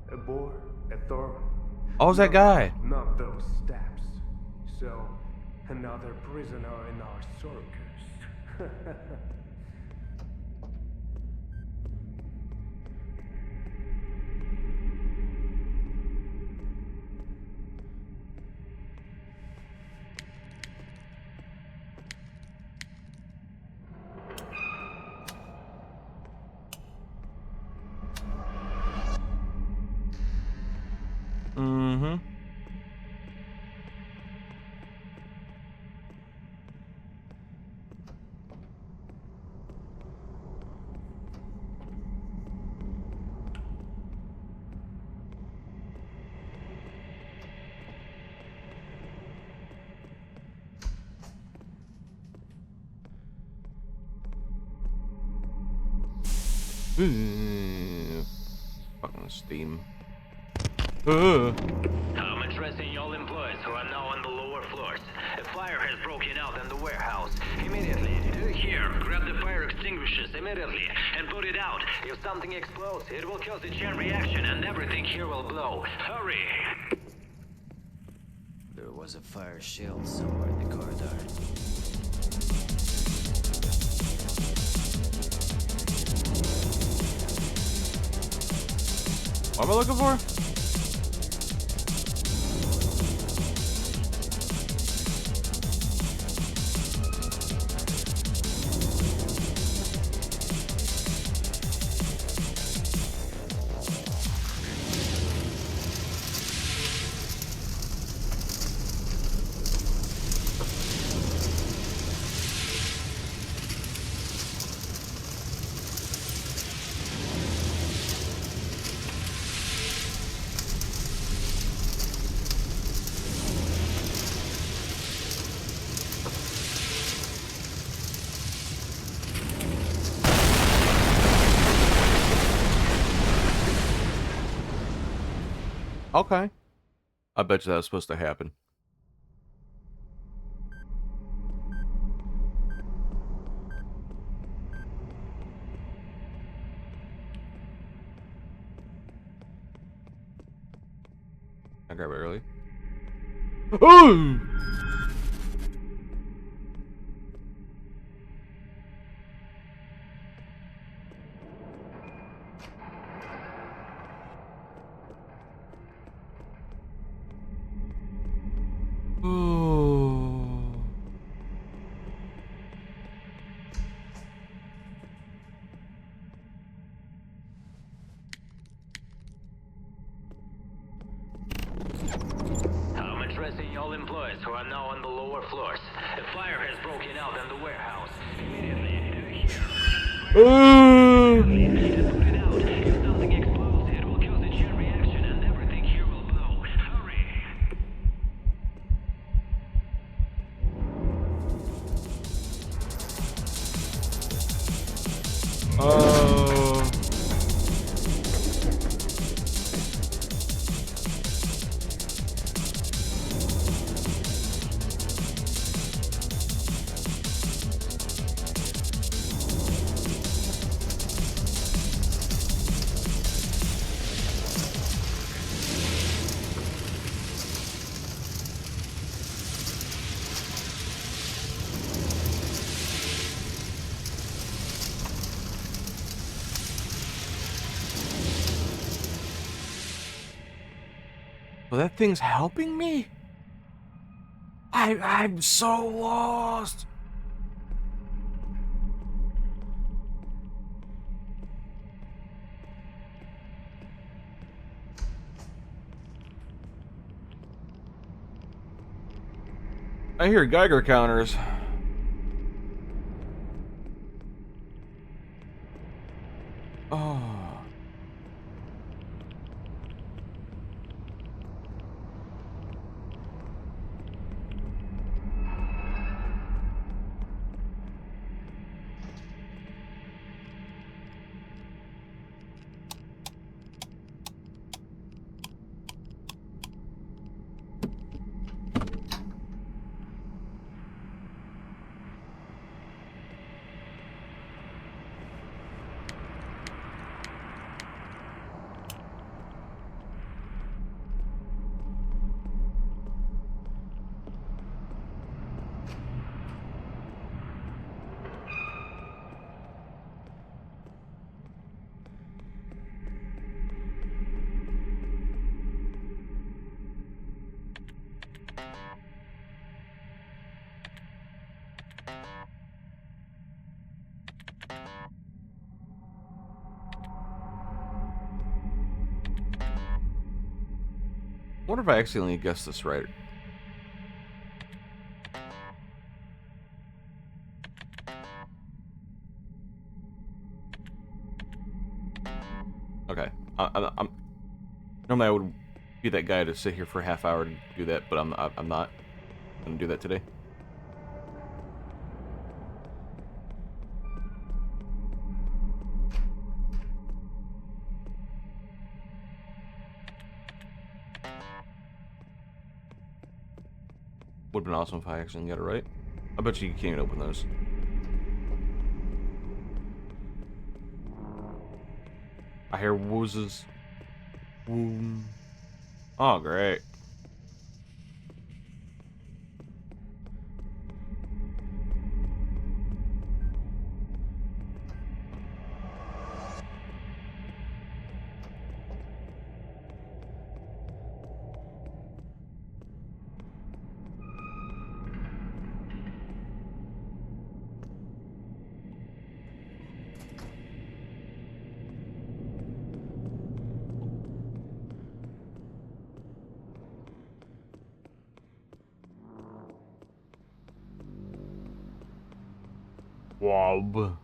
A boar? A thorn? Oh, it's that guy. Not those steps. So, another prisoner in our circus. Mm-hmm. Fucking steam. I'm addressing all employees who are now on the lower floors. A fire has broken out in the warehouse. Immediately, here, grab the fire extinguishers immediately and put it out. If something explodes, it will cause a chain reaction and everything here will blow. Hurry! There was a fire shield somewhere in the corridor. What am I looking for? Okay. I bet you that was supposed to happen. I grab it early. Ooh! Ooh. I'm addressing all employees who are now on the lower floors. A fire has broken out in the warehouse. Immediately, If something explodes, it will cause a chain reaction and everything here will blow. Hurry! Oh. Well, that thing's helping me? I'm so lost. I hear Geiger counters. Oh. I wonder if I accidentally guessed this right. Okay. I'm normally I would be that guy to sit here for a half hour to do that, but I'm not gonna do that today. Would've been awesome if I accidentally got it right. I bet you can't even open those. I hear woozes. Woo. Oh, great. Wob.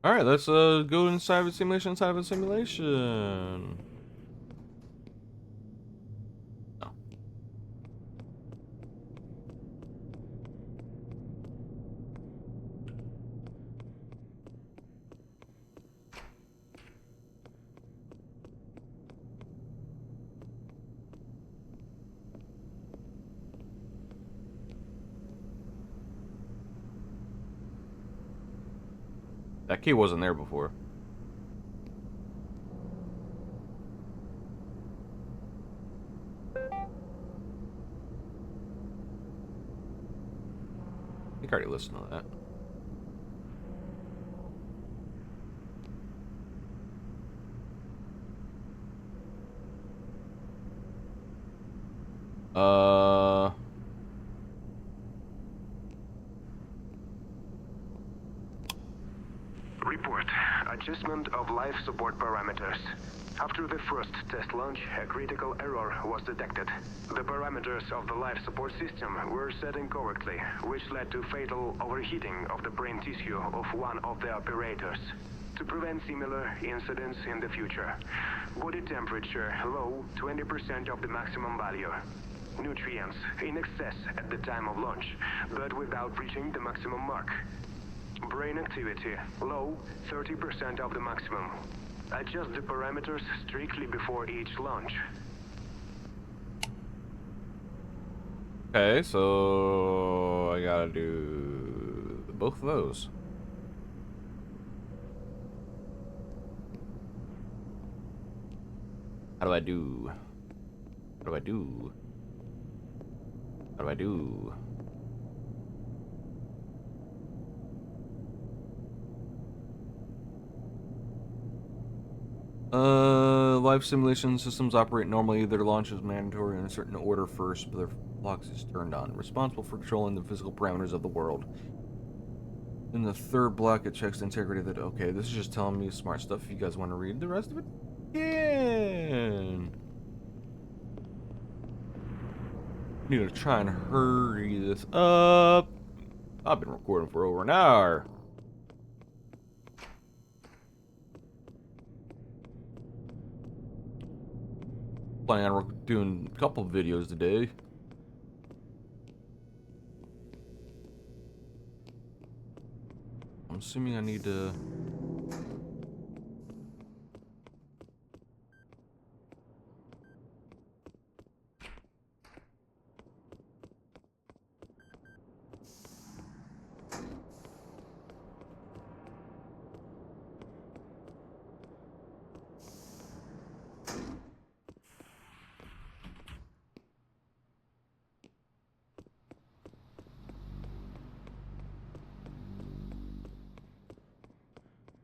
Alright, let's go inside of a simulation, No. That key wasn't there before. I think I already listened to that. Report. Adjustment of life support parameters. After the first test launch, a critical error was detected. The parameters of the life support system were set incorrectly, which led to fatal overheating of the brain tissue of one of the operators. To prevent similar incidents in the future, body temperature low, 20% of the maximum value. Nutrients in excess at the time of launch, but without reaching the maximum mark. Brain activity low, 30% of the maximum. Adjust the parameters strictly before each launch. Okay, so I gotta do both of those. How do I do? What do I do? What do I do? Life simulation systems operate normally. Their launch is mandatory in a certain order first, but their clocks is turned on. Responsible for controlling the physical parameters of the world. In the third block, it checks the integrity of the... Okay, this is just telling me smart stuff. If you guys want to read the rest of it, yeah. Need to try and hurry this up. I've been recording for over an hour. Planning on doing a couple videos today. I'm assuming I need to...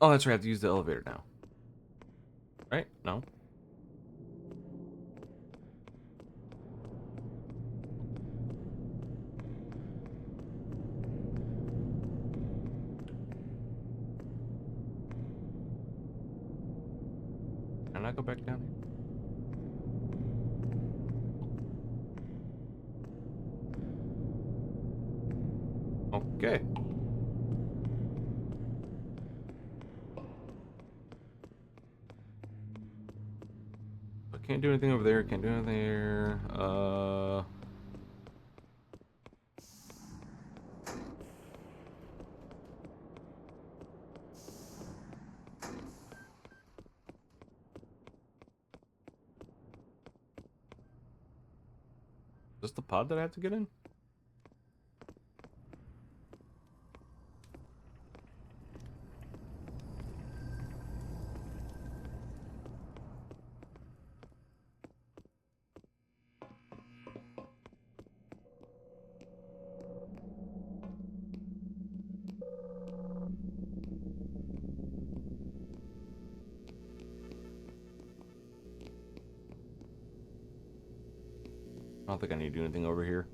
Oh, that's right. I have to use the elevator now. Right? No. Can I go back down here? Okay. I can't do anything over there. Can't do anything there. Is this the pod that I have to get in? I don't think I need to do anything over here.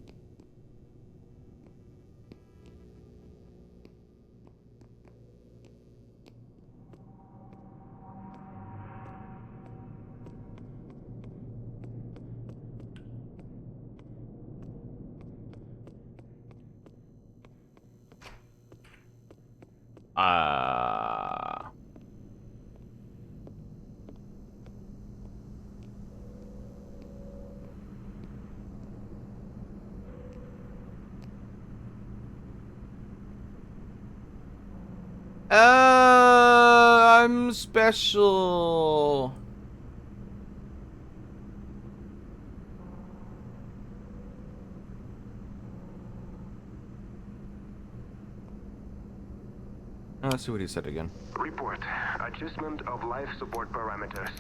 Ah. I'm special. Let's see what he said again. Report. Adjustment of life support parameters.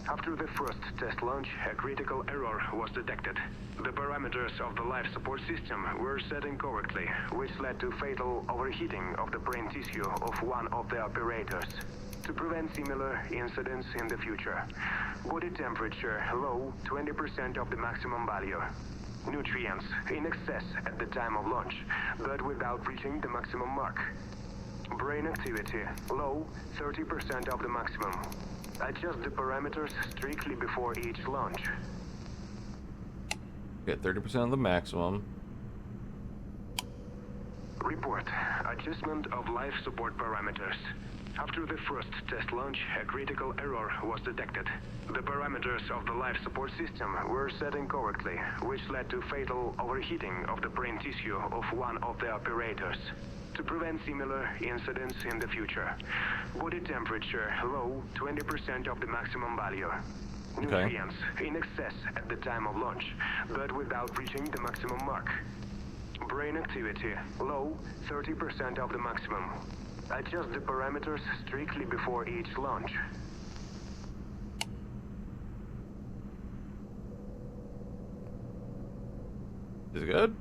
After the first test launch, a critical error was detected. The parameters of the life support system were set incorrectly, which led to fatal overheating of the brain tissue of one of the operators. To prevent similar incidents in the future, body temperature low, 20% of the maximum value. Nutrients in excess at the time of launch, but without reaching the maximum mark. Brain activity low, 30% of the maximum. Adjust the parameters strictly before each launch. Get 30% of the maximum. Report. Adjustment of life support parameters. After the first test launch, a critical error was detected. The parameters of the life support system were set incorrectly, which led to fatal overheating of the brain tissue of one of the operators. To prevent similar incidents in the future, body temperature low, 20% of the maximum value. Nutrients in excess at the time of launch, but without reaching the maximum mark. Brain activity low, 30% of the maximum. Adjust the parameters strictly before each launch. Is it good?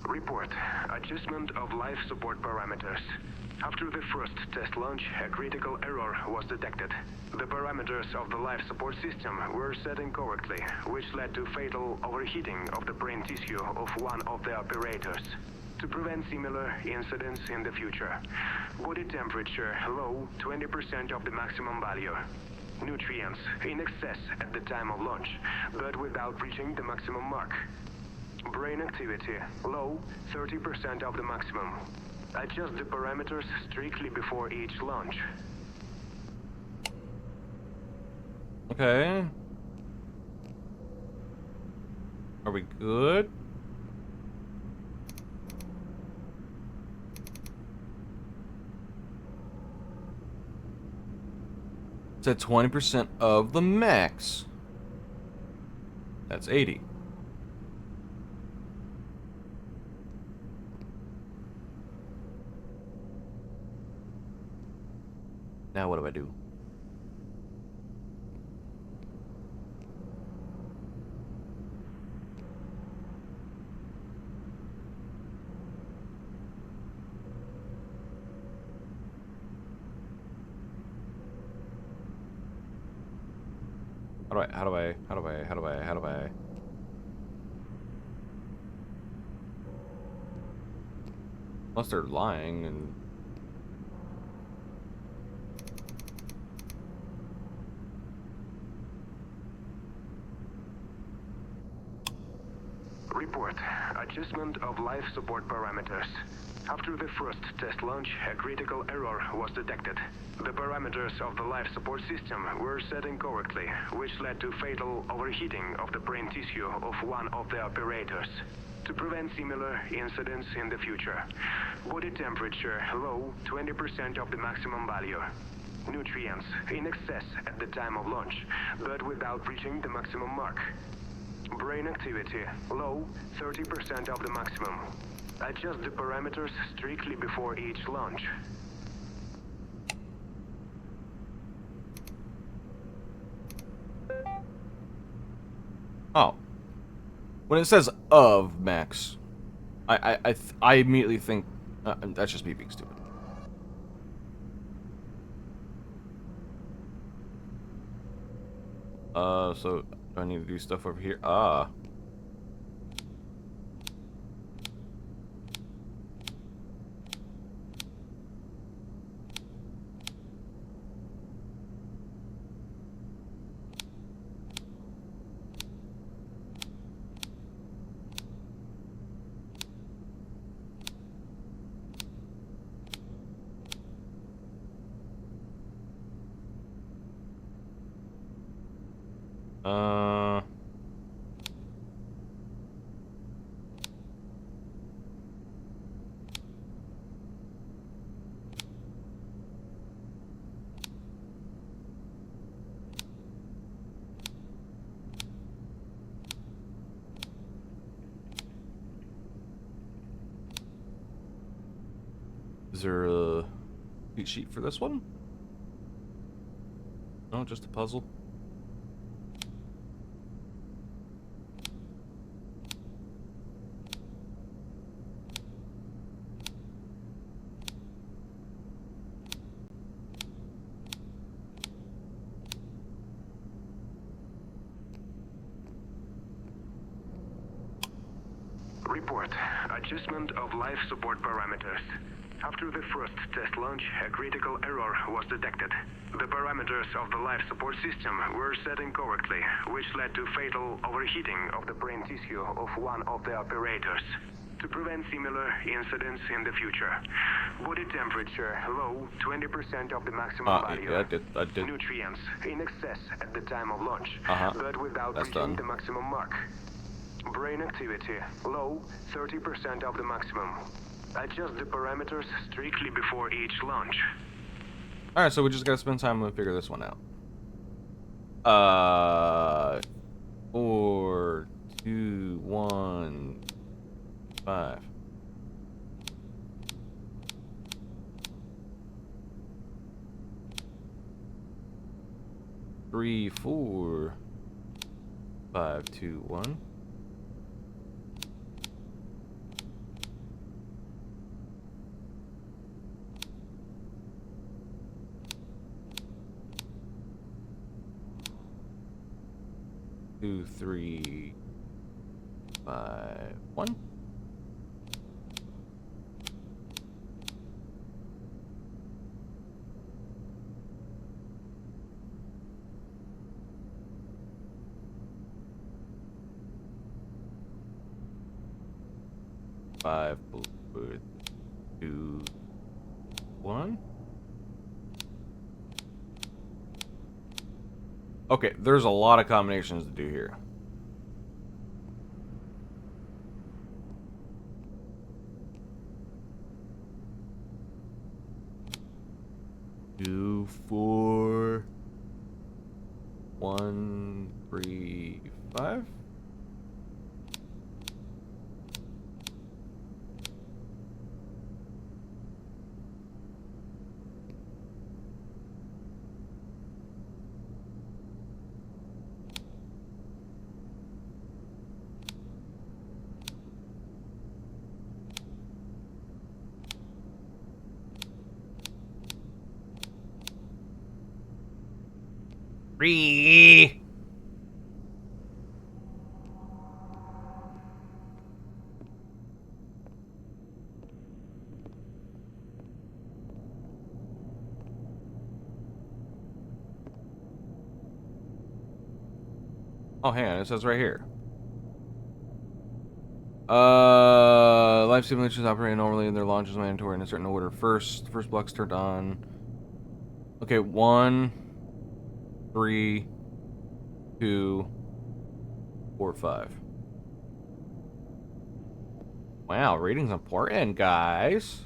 Report. Adjustment of life support parameters. After the first test launch, a critical error was detected. The parameters of the life support system were set incorrectly, which led to fatal overheating of the brain tissue of one of the operators. To prevent similar incidents in the future, body temperature low, 20% of the maximum value. Nutrients in excess at the time of launch, but without reaching the maximum mark. Brain activity low, 30% of the maximum. Adjust the parameters strictly before each launch. Okay. Are we good? It's at 20% of the max. That's 80. Now what do I do? How do I? Unless they're lying and... Report. Adjustment of life support parameters. After the first test launch, a critical error was detected. The parameters of the life support system were set incorrectly, which led to fatal overheating of the brain tissue of one of the operators. To prevent similar incidents in the future, body temperature low, 20% of the maximum value. Nutrients in excess at the time of launch, but without reaching the maximum mark. Brain activity low, 30% of the maximum. Adjust the parameters strictly before each launch. Oh. When it says of max, I immediately think that's just me being stupid. So do I need to do stuff over here? Ah. Is there a cheat sheet for this one? No, just a puzzle. Report. Adjustment of life support parameters. After the first test launch, a critical error was detected. The parameters of the life support system were set incorrectly, which led to fatal overheating of the brain tissue of one of the operators. To prevent similar incidents in the future, body temperature low, 20% of the maximum value. Yeah, I did. Nutrients in excess at the time of launch, but without That's reaching done. the maximum mark. Brain activity low, 30% of the maximum. Adjust the parameters strictly before each launch. Alright, so we just gotta spend time and figure this one out. 4, 2, 1, 5. Three, 4, 5, 2, 1. Two, 3, 5, 1. Five, 4, 2, 1. Okay, there's a lot of combinations to do here. Two, 4, 1, 3, 5. Three. Oh, hang on, it says right here. Life simulations operate normally and their launch is mandatory in a certain order. First block's turned on. Okay, 1, 3, 2, 4, 5. Wow, rating's important, guys.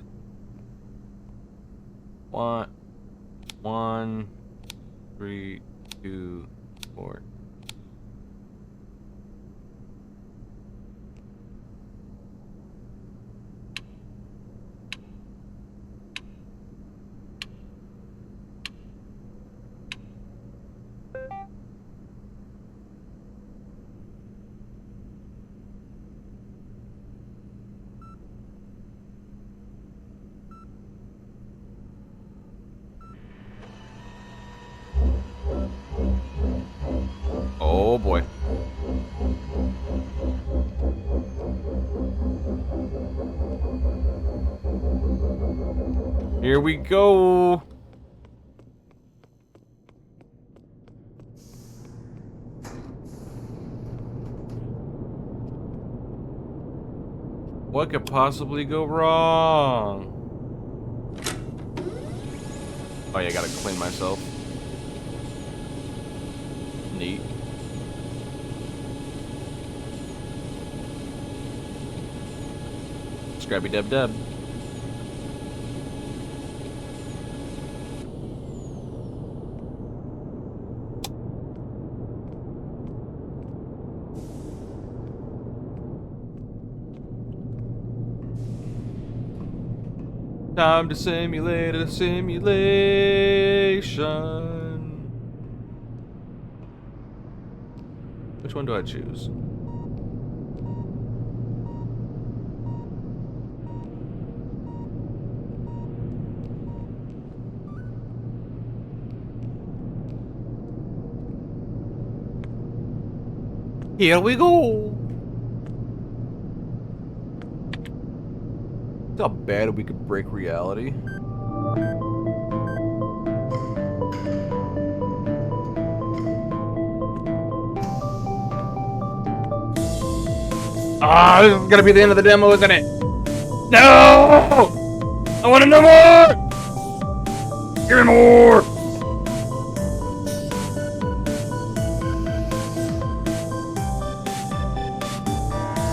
1, 3, 2, 4. Oh boy. Here we go. What could possibly go wrong? Oh yeah, I gotta clean myself. Neat. Scrappy dub dub. Time to simulate a simulation. Which one do I choose? Here we go. How bad we could break reality. Ah, this is gonna be the end of the demo, isn't it? No! I want to know more! Give me more!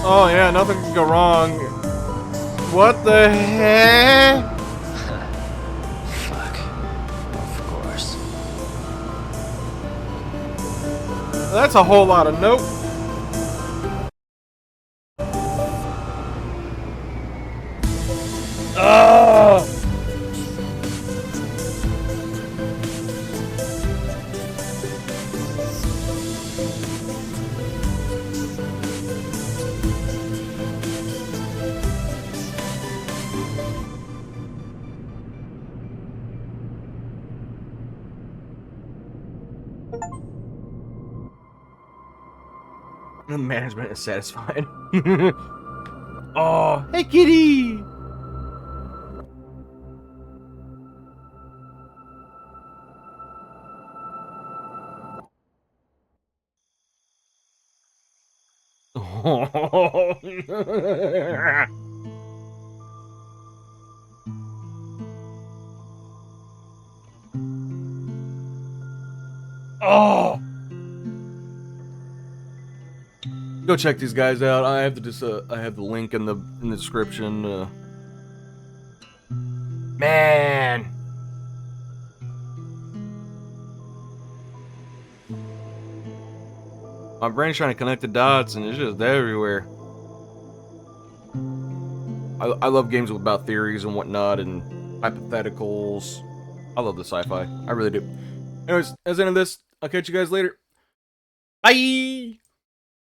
Oh yeah, nothing can go wrong. What the heck? Fuck. Of course. That's a whole lot of nope. The management is satisfied. Oh, hey kitty! Oh! Go check these guys out. I have the link in the description. Man, my brain's trying to connect the dots, and it's just everywhere. I love games about theories and whatnot and hypotheticals. I love the sci-fi. I really do. Anyways, that's the end of this. I'll catch you guys later. Bye!